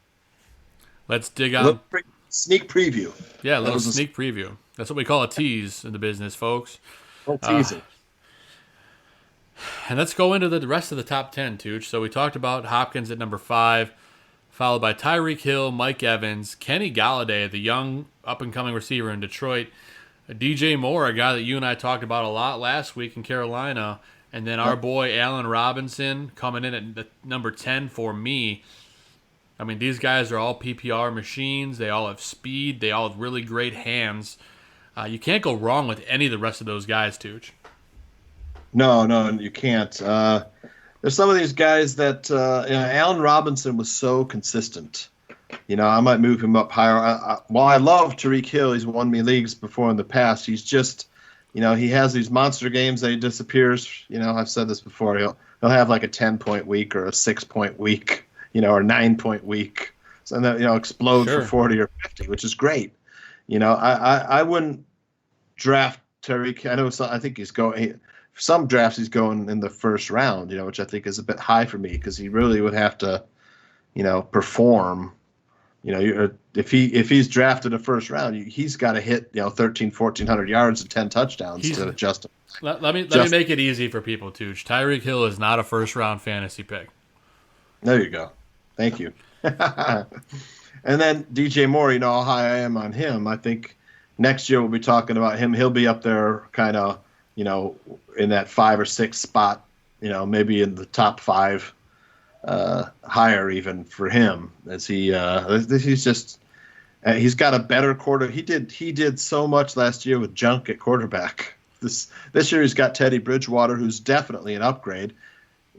let's dig on sneak preview. Yeah, a little sneak preview. That's what we call a tease in the business, folks. Don't tease it. And let's go into the rest of the top 10, Tooch. So we talked about Hopkins at number 5, followed by Tyreek Hill, Mike Evans, Kenny Golladay, the young up-and-coming receiver in Detroit, DJ Moore, a guy that you and I talked about a lot last week in Carolina, and then our boy Allen Robinson coming in at number 10 for me. I mean, these guys are all PPR machines. They all have speed. They all have really great hands. You can't go wrong with any of the rest of those guys, Tooch. No, you can't. There's some of these guys that Allen Robinson was so consistent. I might move him up higher. While I love Tyreek Hill, he's won me leagues before in the past. He's just, he has these monster games that he disappears. I've said this before. He'll have like a 10-point week or a 6-point week, or 9-point week. So that explode for 40 or 50, which is great. I wouldn't draft Tyreek. I think he's going. Some drafts he's going in the first round, which I think is a bit high for me because he really would have to, perform. If he's drafted a first round, he's got to hit 1,400 yards and 10 touchdowns to adjust him. Let me make it easy for people, Tooch. Tyreek Hill is not a first round fantasy pick. There you go. Thank you. And then DJ Moore, how high I am on him. I think next year we'll be talking about him. He'll be up there kind of, in that 5 or 6 spot, maybe in the top 5, higher even for him as he's just he's got a better quarter. He did so much last year with junk at quarterback. This year he's got Teddy Bridgewater, who's definitely an upgrade.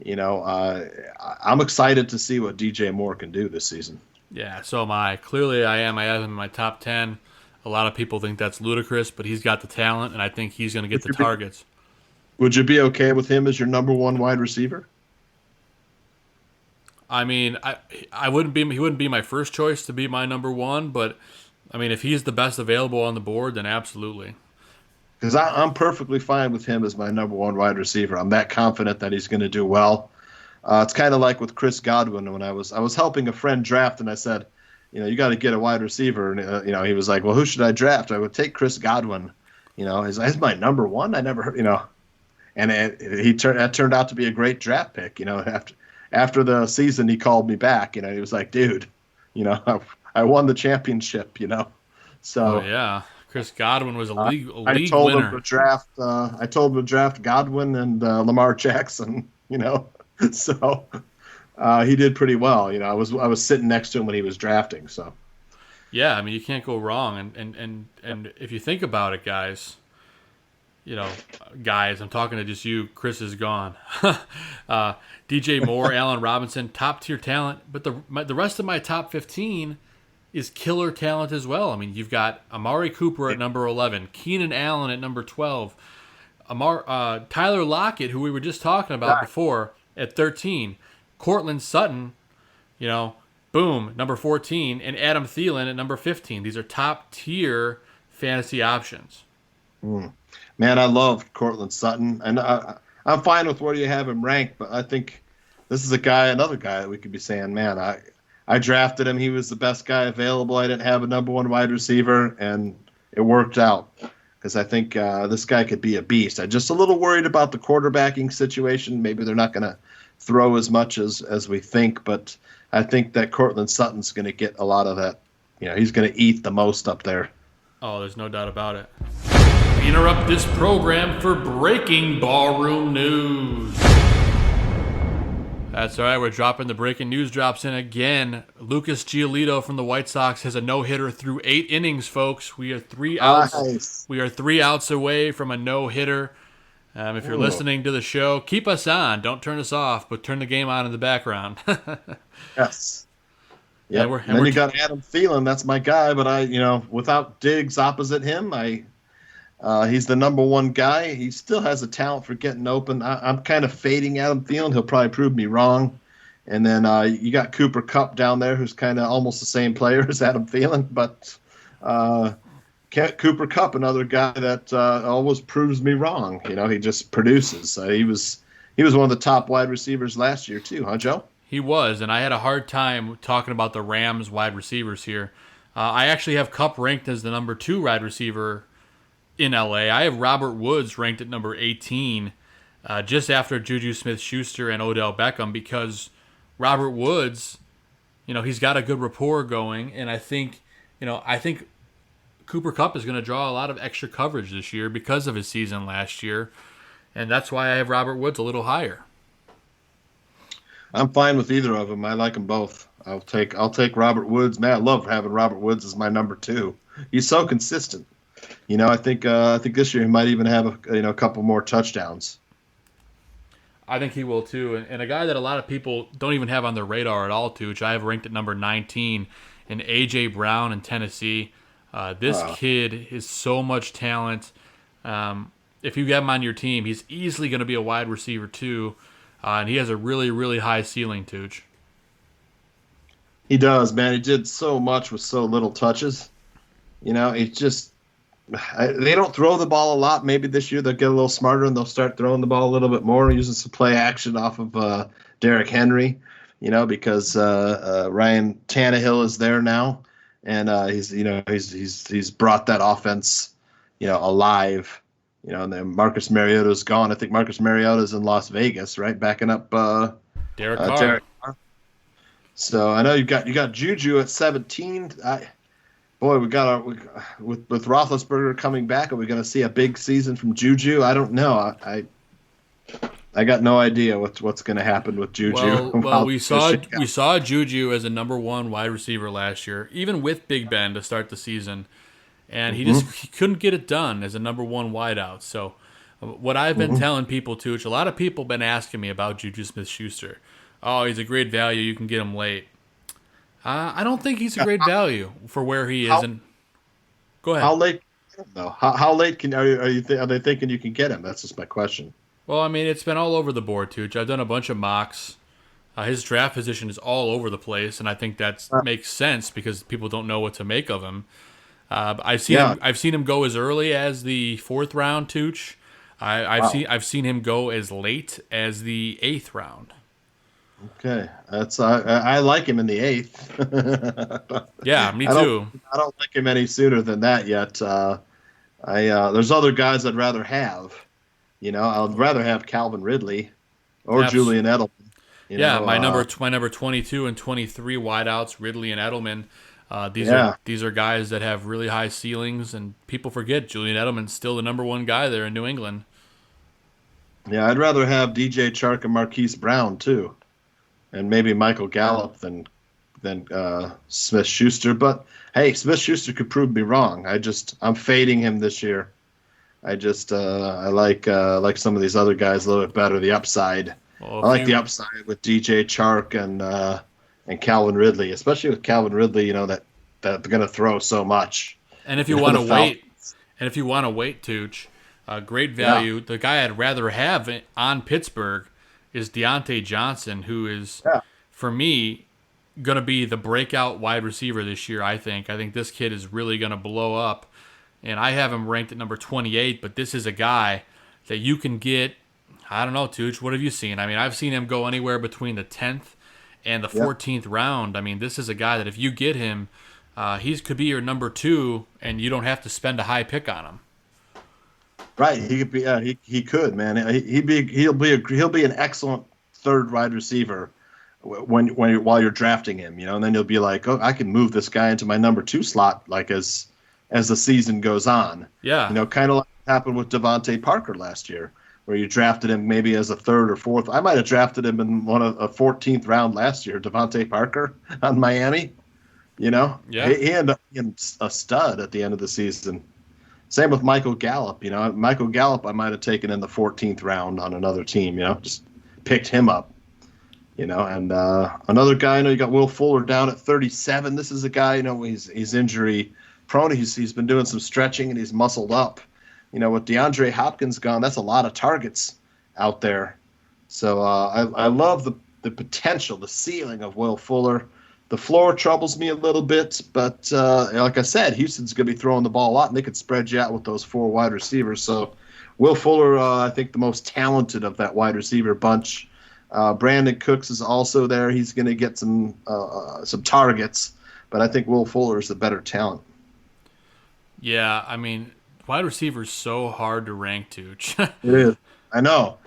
I'm excited to see what DJ Moore can do this season. Yeah, so am I. Clearly I am. I have him in my top 10. A lot of people think that's ludicrous, but he's got the talent, and I think he's going to get the targets. Would you be okay with him as your number 1 wide receiver? I mean, I wouldn't be. He wouldn't be my first choice to be my number 1, but I mean, if he's the best available on the board, then absolutely. Because I'm perfectly fine with him as my number 1 wide receiver. I'm that confident that he's going to do well. It's kind of like with Chris Godwin when I was helping a friend draft, and I said, you got to get a wide receiver, and he was like, well, who should I draft? I would take Chris Godwin. He's my number 1. I never heard, and that turned out to be a great draft pick. After the season, he called me back. He was like, dude, I won the championship. So yeah, Chris Godwin was a league I told winner. him to draft. I told him to draft Godwin and Lamar Jackson. So he did pretty well. I was sitting next to him when he was drafting. So yeah, I mean, you can't go wrong. And if you think about it, guys. I'm talking to just you. Chris is gone. DJ Moore, Allen Robinson, top tier talent. But the rest of my top 15 is killer talent as well. I mean, you've got Amari Cooper at number 11, Keenan Allen at number 12, Tyler Lockett, who we were just talking about before, at 13, Cortland Sutton, boom, number 14, and Adam Thielen at number 15. These are top tier fantasy options. Man, I love Cortland Sutton, and I'm fine with where you have him ranked, but I think this is another guy that we could be saying, man, I drafted him. He was the best guy available. I didn't have a number 1 wide receiver, and it worked out because I think this guy could be a beast. I'm just a little worried about the quarterbacking situation. Maybe they're not going to throw as much as we think, but I think that Cortland Sutton's going to get a lot of that. He's going to eat the most up there. Oh, there's no doubt about it. We interrupt this program for breaking ballroom news. That's all right. We're dropping the breaking news drops in again. Lucas Giolito from the White Sox has a no-hitter through 8 innings, folks. We are 3 outs. Nice. We are 3 outs away from a no-hitter. If you're listening to the show, keep us on. Don't turn us off, but turn the game on in the background. Yes. Yeah. And then you got Adam Thielen. That's my guy, but without Diggs opposite him, he's the number 1 guy. He still has a talent for getting open. I'm kind of fading Adam Thielen. He'll probably prove me wrong. And then you got Cooper Kupp down there, who's kind of almost the same player as Adam Thielen. But Cooper Kupp, another guy that always proves me wrong. He just produces. He was one of the top wide receivers last year too, huh, Joe? He was, and I had a hard time talking about the Rams wide receivers here. I actually have Kupp ranked as the number 2 wide receiver in LA. I have Robert Woods ranked at number 18, just after Juju Smith-Schuster and Odell Beckham, because Robert Woods, he's got a good rapport going, and I think Cooper Kupp is going to draw a lot of extra coverage this year because of his season last year, and that's why I have Robert Woods a little higher. I'm fine with either of them. I like them both. I'll take Robert Woods. Man, I love having Robert Woods as my number 2. He's so consistent. I think this year he might even have a couple more touchdowns. I think he will too, and a guy that a lot of people don't even have on their radar at all, Tooch, I have ranked at number 19, in A.J. Brown in Tennessee. This kid is so much talent. If you get him on your team, he's easily going to be a wide receiver too, and he has a really, really high ceiling, Tooch. He does, man. He did so much with so little touches. It's just they don't throw the ball a lot. Maybe this year they'll get a little smarter and they'll start throwing the ball a little bit more, using some play action off of Derrick Henry. Because Ryan Tannehill is there now, and he's brought that offense, alive. And then Marcus Mariota's gone. I think Marcus Mariota's in Las Vegas, right, backing up Derek Carr. So I know you got Juju at 17. With Roethlisberger coming back, are we going to see a big season from Juju? I don't know. I got no idea what's going to happen with Juju. Well, we saw Juju as a number 1 wide receiver last year, even with Big Ben to start the season, and he couldn't get it done as a number 1 wideout. So, what I've been telling people, Tooch, a lot of people have been asking me about Juju Smith-Schuster. Oh, he's a great value. You can get him late. I don't think he's a great value for where he is. Go ahead. How late? though? How late are they thinking you can get him? That's just my question. Well, I mean, it's been all over the board, Tooch. I've done a bunch of mocks. His draft position is all over the place, and I think that makes sense because people don't know what to make of him. I've seen him go as early as the 4th round, Tooch. I've seen him go as late as the 8th round. Okay, that's I like him in the 8th. Yeah, me too. I don't like him any sooner than that yet. There's other guys I'd rather have. I'd rather have Calvin Ridley or Julian Edelman. My number 22 and 23 wideouts, Ridley and Edelman. These are guys that have really high ceilings, and people forget Julian Edelman's still the number 1 guy there in New England. Yeah, I'd rather have DJ Chark and Marquise Brown too, and maybe Michael Gallup than Smith-Schuster. But hey, Smith-Schuster could prove me wrong. I'm fading him this year. I like some of these other guys a little bit better. The upside. Well, I like the upside with DJ Chark and Calvin Ridley, especially with Calvin Ridley. That they're going to throw so much. And if you want to wait, Tooch, great value. Yeah. The guy I'd rather have on Pittsburgh is Deontay Johnson, who is for me going to be the breakout wide receiver this year. I think this kid is really going to blow up. And I have him ranked at number 28, but this is a guy that you can get, I don't know, Tooch, what have you seen? I mean, I've seen him go anywhere between the 10th and the 14th round. I mean, this is a guy that if you get him, he could be your number 2, and you don't have to spend a high pick on him. Right, he could be. He could, man. He'll be an excellent 3rd wide receiver while you're drafting him. And then you'll be like, oh, I can move this guy into my number 2 slot, like as the season goes on. Yeah. Kind of like what happened with Devontae Parker last year, where you drafted him maybe as a 3rd or 4th. I might have drafted him in a 14th round last year, Devontae Parker on Miami. Yeah. He ended up being a stud at the end of the season. Same with Michael Gallup. Michael Gallup I might have taken in the 14th round on another team, just picked him up. And another guy, you got Will Fuller down at 37. This is a guy, he's injury prone. He's been doing some stretching and he's muscled up. With DeAndre Hopkins gone, that's a lot of targets out there. So I love the potential, the ceiling of Will Fuller. The floor troubles me a little bit, but like I said, Houston's going to be throwing the ball a lot, and they could spread you out with those 4 wide receivers. So Will Fuller, I think the most talented of that wide receiver bunch. Brandon Cooks is also there. He's going to get some targets, but I think Will Fuller is the better talent. Yeah, I mean, wide receiver is so hard to rank, Tooch. It is. I know.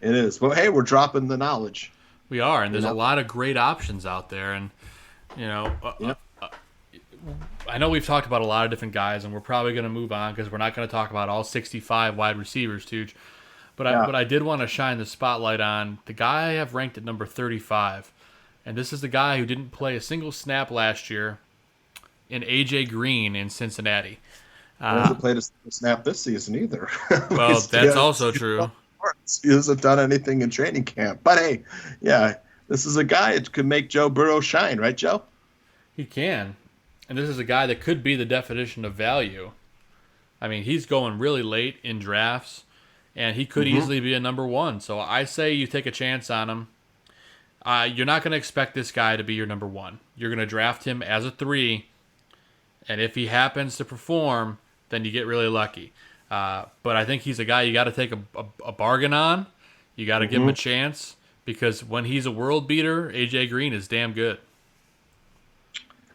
It is. Well, hey, we're dropping the knowledge. We are, and there's a lot of great options out there. And, I know we've talked about a lot of different guys, and we're probably going to move on because we're not going to talk about all 65 wide receivers, Tooch. But I did want to shine the spotlight on the guy I have ranked at number 35. And this is the guy who didn't play a single snap last year in A.J. Green in Cincinnati. He hasn't played a snap this season either. Well, that's also true. He hasn't done anything in training camp. But, hey, yeah, this is a guy that could make Joe Burrow shine, right, Joe? He can. And this is a guy that could be the definition of value. I mean, he's going really late in drafts, and he could easily be a number 1. So I say you take a chance on him. You're not going to expect this guy to be your number 1. You're going to draft him as a 3, and if he happens to perform, then you get really lucky. But I think he's a guy you got to take a bargain on. You got to give him a chance, because when he's a world beater, A.J. Green is damn good.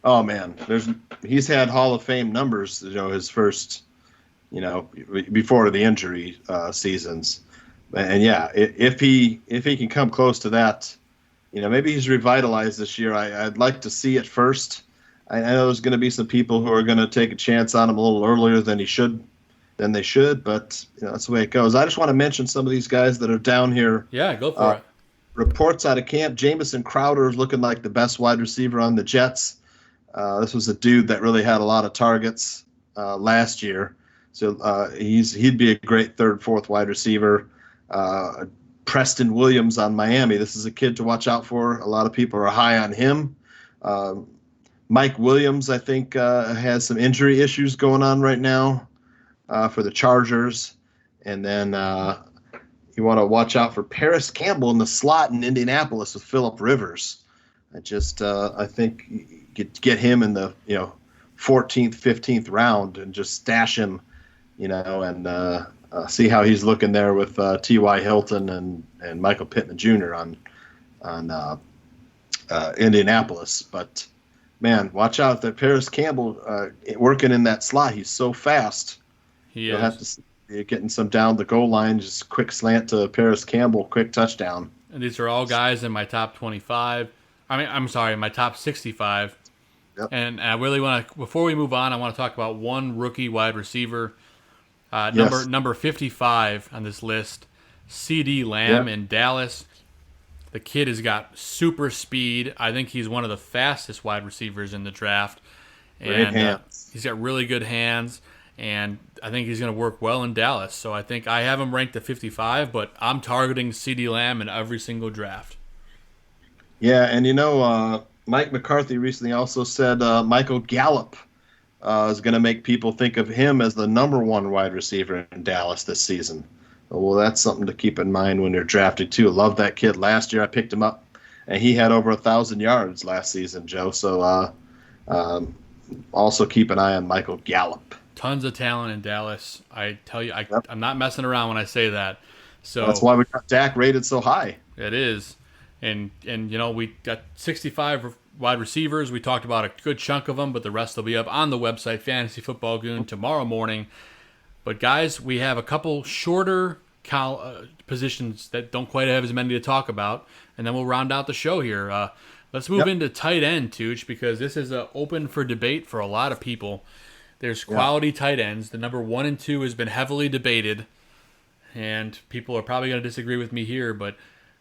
Oh man, he's had Hall of Fame numbers. His first, before the injury seasons, and yeah, if he can come close to that, maybe he's revitalized this year. I'd like to see it first. I know there's going to be some people who are going to take a chance on him a little earlier than they should, but that's the way it goes. I just want to mention some of these guys that are down here. Yeah, go for it. Reports out of camp: Jamison Crowder is looking like the best wide receiver on the Jets. This was a dude that really had a lot of targets last year, so he'd be a great 3rd, 4th wide receiver. Preston Williams on Miami. This is a kid to watch out for. A lot of people are high on him. Mike Williams, I think, has some injury issues going on right now for the Chargers. And then you want to watch out for Paris Campbell in the slot in Indianapolis with Phillip Rivers. I think get him in the 14th, 15th round and just stash him, and see how he's looking there with T.Y. Hilton and Michael Pittman Jr. on Indianapolis. But man, watch out that Paris Campbell working in that slot. He's so fast. You'll have to see getting some down the goal line, just quick slant to Paris Campbell, quick touchdown. And these are all guys in my top 25. My top 65. Yep. And I really want to, before we move on, I want to talk about one rookie wide receiver, number 55 on this list, C.D. Lamb in Dallas. The kid has got super speed. I think he's one of the fastest wide receivers in the draft. Great hands. He's got really good hands, and I think he's going to work well in Dallas. So I think I have him ranked at 55, but I'm targeting C.D. Lamb in every single draft. Yeah, and Mike McCarthy recently also said Michael Gallup is going to make people think of him as the number 1 wide receiver in Dallas this season. Well, that's something to keep in mind when you're drafted, too. Love that kid. Last year I picked him up, and he had over 1,000 yards last season, Joe. So also keep an eye on Michael Gallup. Tons of talent in Dallas. I tell you, I'm not messing around when I say that. So that's why we got Dak rated so high. It is. And we got 65 wide receivers. We talked about a good chunk of them, but the rest will be up on the website, Fantasy Football Goon, tomorrow morning. But, guys, we have a couple shorter positions that don't quite have as many to talk about, and then we'll round out the show here. Let's move into tight end, Tooch, because this is open for debate for a lot of people. There's quality tight ends. The number 1 and 2 has been heavily debated, and people are probably going to disagree with me here, but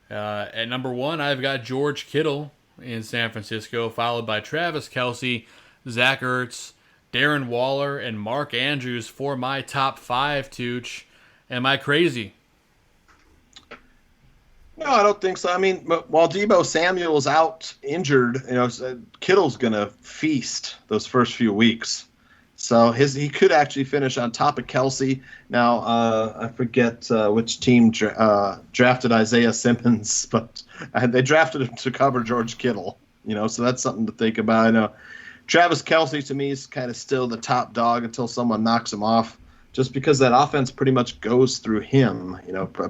at number 1, I've got George Kittle in San Francisco, followed by Travis Kelce, Zach Ertz, Darren Waller, and Mark Andrews for my top 5, Tooch. Am I crazy? No, I don't think so. I mean, while Deebo Samuel's out injured, Kittle's going to feast those first few weeks. So he could actually finish on top of Kelce. Now, I forget which team drafted Isaiah Simmons, but they drafted him to cover George Kittle. So that's something to think about. I know Travis Kelce to me is kind of still the top dog until someone knocks him off, just because that offense pretty much goes through him.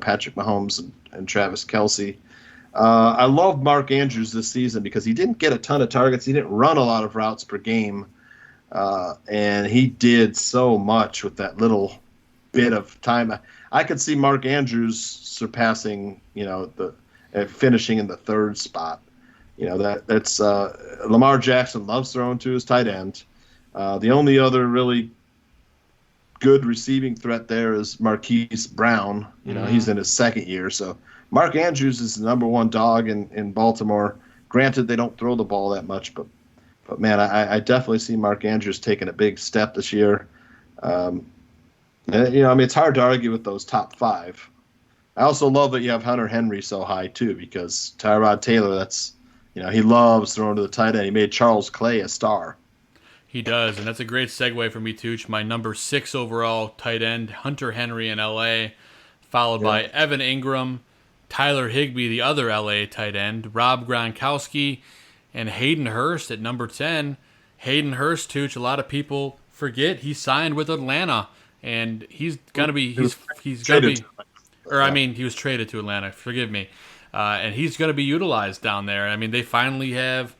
Patrick Mahomes and Travis Kelce. I love Mark Andrews this season because he didn't get a ton of targets. He didn't run a lot of routes per game. And he did so much with that little bit of time. I could see Mark Andrews surpassing, finishing in the third spot. That's Lamar Jackson loves throwing to his tight end. The only other really good receiving threat there is Marquise Brown. He's in his second year. So Mark Andrews is the number one dog in Baltimore. Granted, they don't throw the ball that much, but man, I definitely see Mark Andrews taking a big step this year. It's hard to argue with those top five. I also love that you have Hunter Henry so high too, because Tyrod Taylor, he loves throwing to the tight end. He made Charles Clay a star. He does, and that's a great segue for me, Tooch. My number 6 overall tight end, Hunter Henry in L.A., followed by Evan Ingram, Tyler Higbee, the other L.A. tight end, Rob Gronkowski, and Hayden Hurst at number 10. Hayden Hurst, Tooch, a lot of people forget he signed with Atlanta, and he's gonna be he was traded to Atlanta. Forgive me, and he's gonna be utilized down there. I mean, they finally have,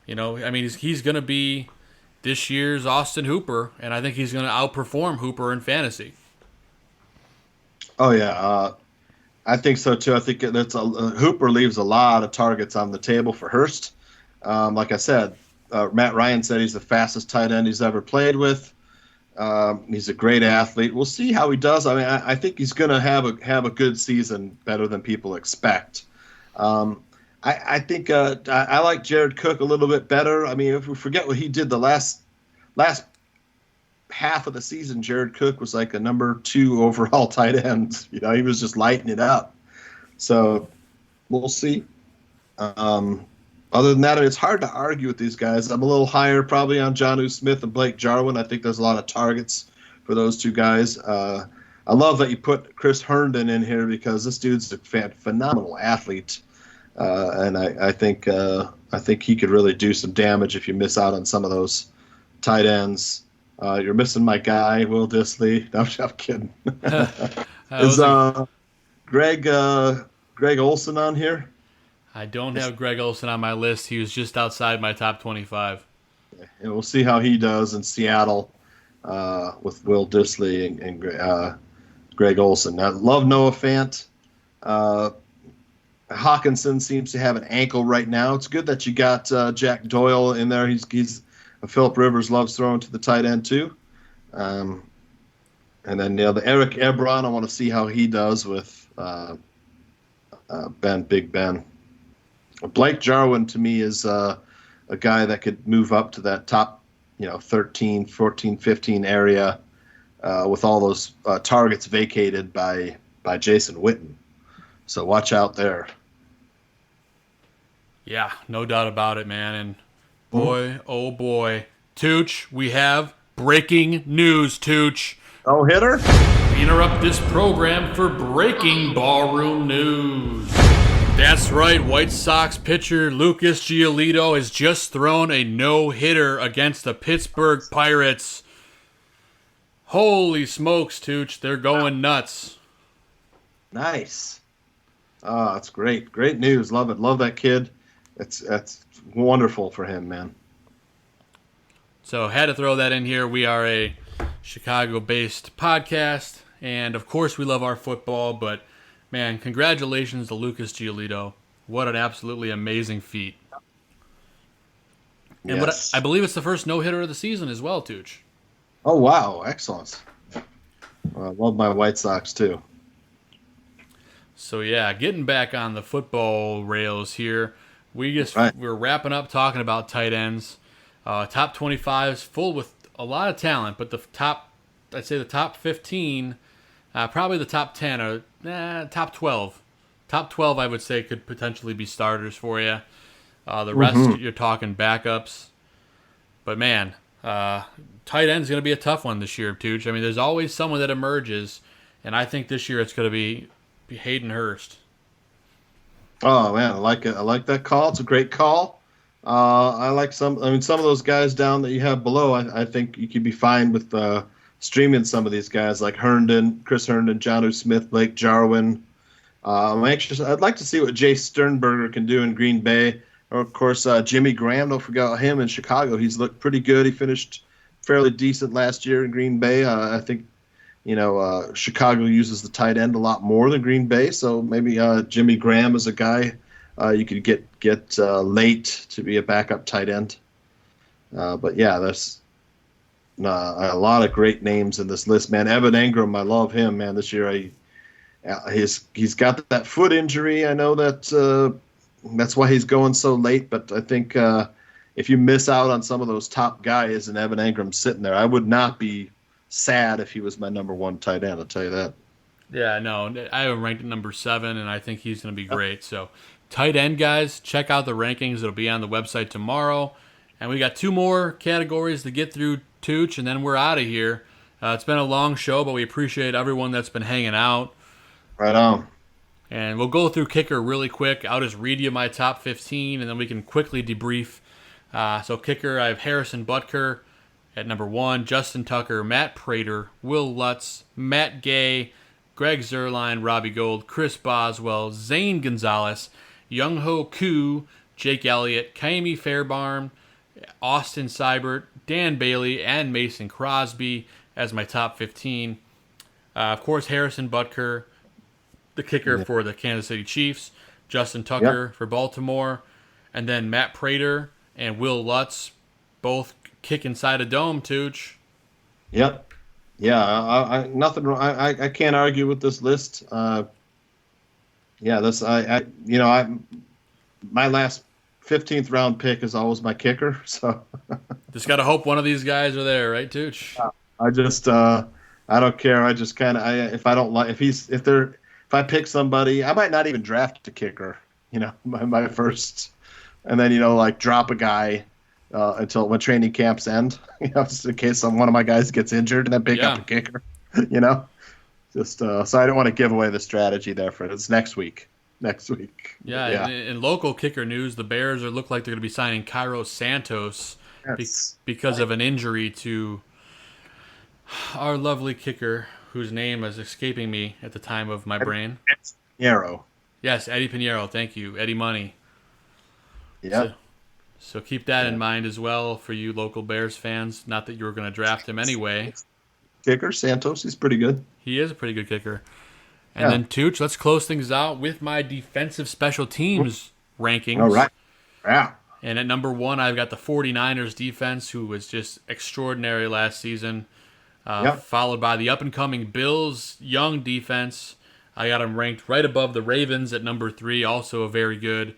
he's gonna be this year's Austin Hooper, and I think he's gonna outperform Hooper in fantasy. Oh yeah, I think so too. I think Hooper leaves a lot of targets on the table for Hurst. Like I said, Matt Ryan said he's the fastest tight end he's ever played with. He's a great athlete. We'll see how he does. I mean, I think he's going to have a good season, better than people expect. I think I like Jared Cook a little bit better. I mean, if we forget what he did the last half of the season, Jared Cook was like a number 2 overall tight end. He was just lighting it up. So we'll see. Other than that, it's hard to argue with these guys. I'm a little higher probably on Jonnu Smith and Blake Jarwin. I think there's a lot of targets for those two guys. I love that you put Chris Herndon in here because this dude's a phenomenal athlete, and I think he could really do some damage if you miss out on some of those tight ends. You're missing my guy, Will Dissly. No, I'm kidding. Is Greg Olsen on here? I don't have Greg Olsen on my list. He was just outside my top 25. And we'll see how he does in Seattle with Will Dissly and Greg Olsen. I love Noah Fant. Hawkinson seems to have an ankle right now. It's good that you got Jack Doyle in there. He's Phillip Rivers loves throwing to the tight end too. And then the Eric Ebron, I want to see how he does with Big Ben. Blake Jarwin to me is a guy that could move up to that top, 13, 14, 15 area with all those targets vacated by Jason Witten. So watch out there. Yeah, no doubt about it, man. And boy, oh boy, Tooch, we have breaking news, Tooch. Oh, hitter? We interrupt this program for breaking ballroom news. That's right, White Sox pitcher Lucas Giolito has just thrown a no-hitter against the Pittsburgh Pirates. Holy smokes, Tooch, they're going nuts. Nice. Oh, that's great. Great news. Love it. Love that kid. That's wonderful for him, man. So had to throw that in here. We are a Chicago-based podcast, and of course we love our football, but man, congratulations to Lucas Giolito. What an absolutely amazing feat. And yes. I believe it's the first no-hitter of the season as well, Tooch. Oh, wow. Excellent. I love my White Sox, too. So, yeah, getting back on the football rails here, we're wrapping up talking about tight ends. Top 25 is full with a lot of talent, but the top 15, probably the top 10 or top 12. Top 12, I would say, could potentially be starters for you. The rest, you're talking backups. But, man, tight end's going to be a tough one this year, Tooch. I mean, there's always someone that emerges, and I think this year it's going to be Hayden Hurst. Oh, man, I like it. I like that call. It's a great call. I like some. I mean, some of those guys down that you have below. I think you could be fine with streaming some of these guys like Herndon, Chris Herndon, Jonnu Smith, Blake Jarwin. I'm anxious. I'd like to see what Jay Sternberger can do in Green Bay. Or of course, Jimmy Graham. Don't forget about him in Chicago. He's looked pretty good. He finished fairly decent last year in Green Bay. I think Chicago uses the tight end a lot more than Green Bay, so maybe Jimmy Graham is a guy you could get late to be a backup tight end. But yeah, there's a lot of great names in this list, man. Evan Engram, I love him, man. This year, he's got that foot injury. I know that's why he's going so late. But I think if you miss out on some of those top guys and Evan Engram sitting there, I would not be sad if he was my number one tight end. I'll tell you that. Yeah, no, I have him ranked at number 7, and I think he's going to be great. So, tight end guys, check out the rankings. It'll be on the website tomorrow. And we got 2 more categories to get through, Tooch, and then we're out of here. It's been a long show, but we appreciate everyone that's been hanging out. Right on. And we'll go through kicker really quick. I'll just read you my top 15, and then we can quickly debrief. So kicker, I have Harrison Butker at number 1, Justin Tucker, Matt Prater, Will Lutz, Matt Gay, Greg Zuerlein, Robbie Gould, Chris Boswell, Zane Gonzalez, Young-Ho Koo, Jake Elliott, Kaimi Fairbairn, Austin Seibert, Dan Bailey, and Mason Crosby as my top 15. Of course, Harrison Butker, the kicker for the Kansas City Chiefs, Justin Tucker for Baltimore, and then Matt Prater and Will Lutz, both kick inside a dome, Tooch. Yep. Yeah, I can't argue with this list. My last 15th round pick is always my kicker. So just got to hope one of these guys are there, right, Tooch? I don't care. I just kind of if I pick somebody, I might not even draft a kicker. My first, and then drop a guy until when training camps end. Just in case one of my guys gets injured, and then pick up a kicker. So I don't want to give away the strategy there for it. It's next week. Yeah. In local kicker news, the Bears look like they're going to be signing Cairo Santos because of an injury to our lovely kicker, whose name is escaping me at the time of my brain. Pinheiro. Yes, Eddie Pinheiro. Thank you, Eddie Money. Yeah. So keep that in mind as well for you local Bears fans. Not that you were going to draft him anyway. Kicker Santos, he's pretty good. He is a pretty good kicker. And then, Tooch, let's close things out with my defensive special teams rankings. All right. Yeah. And at number 1, I've got the 49ers defense, who was just extraordinary last season. Followed by the up-and-coming Bills young defense. I got them ranked right above the Ravens at number 3, also very good.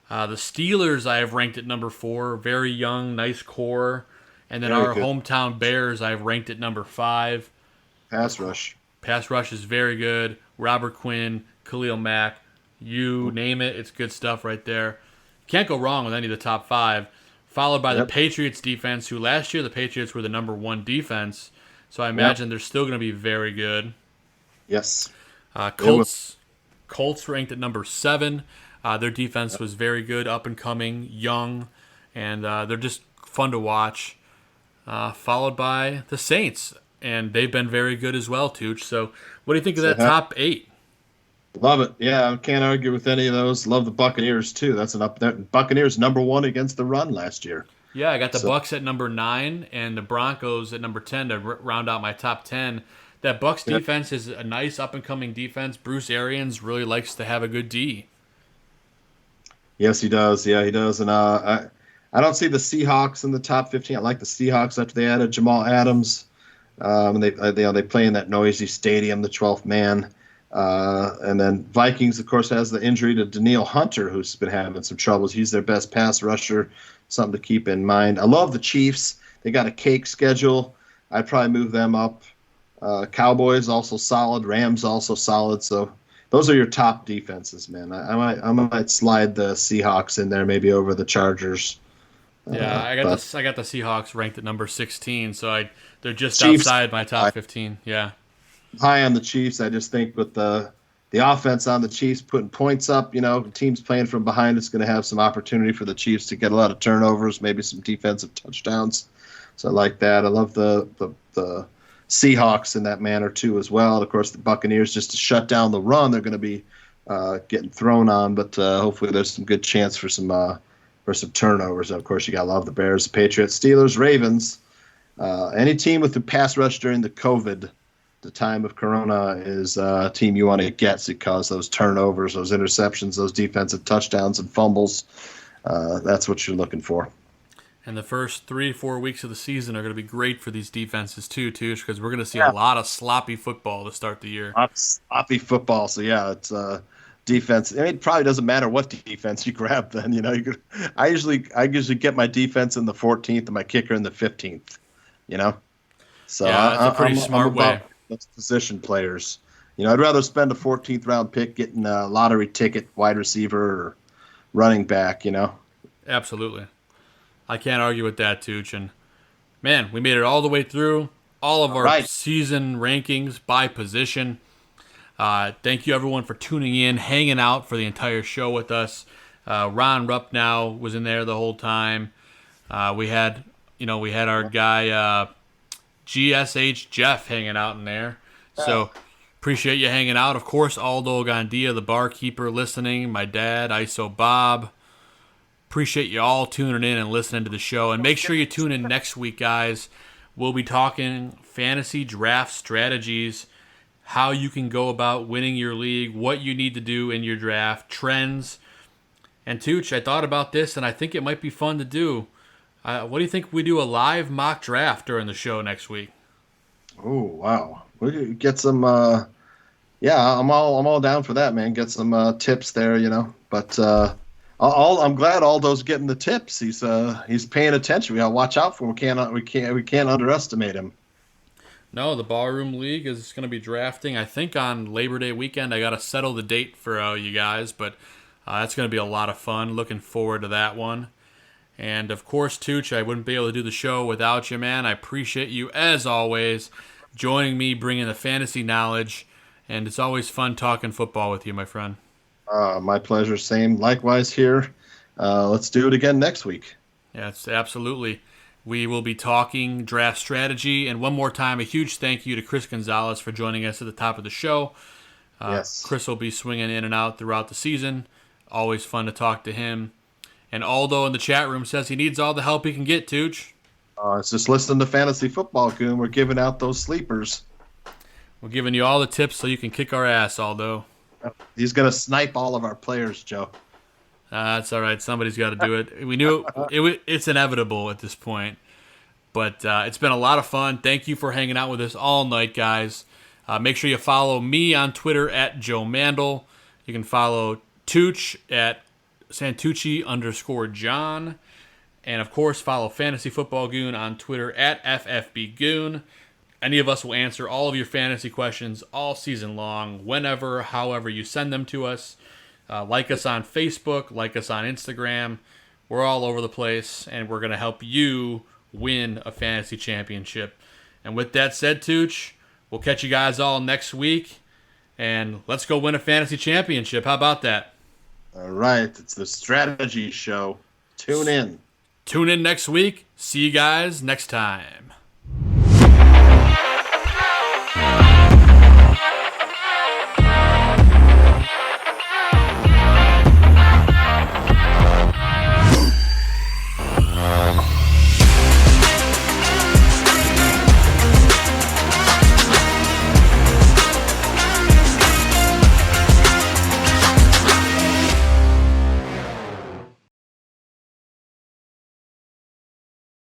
The Steelers I have ranked at number 4, very young, nice core. And then our hometown Bears I have ranked at number 5. Pass rush is very good. Robert Quinn, Khalil Mack, you name it, it's good stuff right there. Can't go wrong with any of the top 5. Followed by the Patriots defense, who last year the Patriots were the number 1 defense. So I imagine they're still going to be very good. Yes. Colts ranked at number 7. Their defense was very good, up and coming, young, and they're just fun to watch. Followed by the Saints, and they've been very good as well, Tooch. So what do you think of that top 8? Love it. Yeah, I can't argue with any of those. Love the Buccaneers, too. That's an up there. Buccaneers number 1 against the run last year. Yeah, I got the Bucs at number 9 and the Broncos at number 10 to round out my top 10. That Bucs defense is a nice up-and-coming defense. Bruce Arians really likes to have a good D. Yes, he does. Yeah, he does. And I don't see the Seahawks in the top 15. I like the Seahawks after they added Jamal Adams. And they play in that noisy stadium, the 12th man. And then Vikings, of course, has the injury to Danielle Hunter, who's been having some troubles. He's their best pass rusher. Something to keep in mind. I love the Chiefs. They got a cake schedule. I'd probably move them up. Cowboys also solid. Rams also solid. So those are your top defenses, man. I might slide the Seahawks in there, maybe over the Chargers. Yeah, I got the Seahawks ranked at number 16, so they're just Chiefs outside my top 15. Yeah. High on the Chiefs. I just think with the the offense on the Chiefs putting points up. Teams playing from behind is going to have some opportunity for the Chiefs to get a lot of turnovers, maybe some defensive touchdowns. So I like that. I love the Seahawks in that manner too as well. And of course, the Buccaneers, just to shut down the run, they're going to be getting thrown on, but hopefully there's some good chance for some turnovers. And of course, you got to love the Bears, the Patriots, Steelers, Ravens. Any team with the pass rush during the time of Corona is a team you want to get, because those turnovers, those interceptions, those defensive touchdowns and fumbles, that's what you're looking for. And the first 3-4 weeks of the season are going to be great for these defenses too, because we're going to see a lot of sloppy football to start the year. Sloppy football. So yeah, it's defense. I mean, it probably doesn't matter what defense you grab. Then I usually get my defense in the 14th and my kicker in the 15th. So yeah, that's a pretty smart way. Those position players. I'd rather spend a 14th round pick getting a lottery ticket wide receiver or running back. Absolutely. I can't argue with that, Tooch. And, man, we made it all the way through. All of our season rankings by position. Thank you, everyone, for tuning in, hanging out for the entire show with us. Ron Rupp now was in there the whole time. We had our guy GSH Jeff hanging out in there. So appreciate you hanging out. Of course, Aldo Gandia, the barkeeper, listening. My dad, ISO Bob. Appreciate you all tuning in and listening to the show. And make sure you tune in next week, guys. We'll be talking fantasy draft strategies, how you can go about winning your league, what you need to do in your draft, trends. And Tooch, I thought about this, and I think it might be fun to do. What do you think we do a live mock draft during the show next week? Oh, wow. We get some I'm all down for that, man. Get some tips there, But I'm glad Aldo's getting the tips. He's paying attention. We gotta watch out for him. We can't underestimate him. No, the Ballroom League is going to be drafting, I think, on Labor Day weekend. I got to settle the date for you guys, but that's going to be a lot of fun. Looking forward to that one. And, of course, Tooch, I wouldn't be able to do the show without you, man. I appreciate you, as always, joining me, bringing the fantasy knowledge. And it's always fun talking football with you, my friend. My pleasure. Same. Likewise here. Let's do it again next week. Yes, absolutely. We will be talking draft strategy. And one more time, a huge thank you to Chris Gonzalez for joining us at the top of the show. Yes. Chris will be swinging in and out throughout the season. Always fun to talk to him. And Aldo in the chat room says he needs all the help he can get, Tooch. It's just listening to Fantasy Football, Goon. We're giving out those sleepers. We're giving you all the tips so you can kick our ass, Aldo. He's going to snipe all of our players, Joe. That's all right. Somebody's got to do it. We knew it's inevitable at this point. But it's been a lot of fun. Thank you for hanging out with us all night, guys. Make sure you follow me on Twitter at Joe Mandel. You can follow Tooch at Santucci_John. And, of course, follow Fantasy Football Goon on Twitter at FFBGoon. Any of us will answer all of your fantasy questions all season long, whenever, however you send them to us. Like us on Facebook, like us on Instagram. We're all over the place, and we're going to help you win a fantasy championship. And with that said, Tooch, we'll catch you guys all next week, and let's go win a fantasy championship. How about that? All right. It's the strategy show. Tune in. Tune in next week. See you guys next time.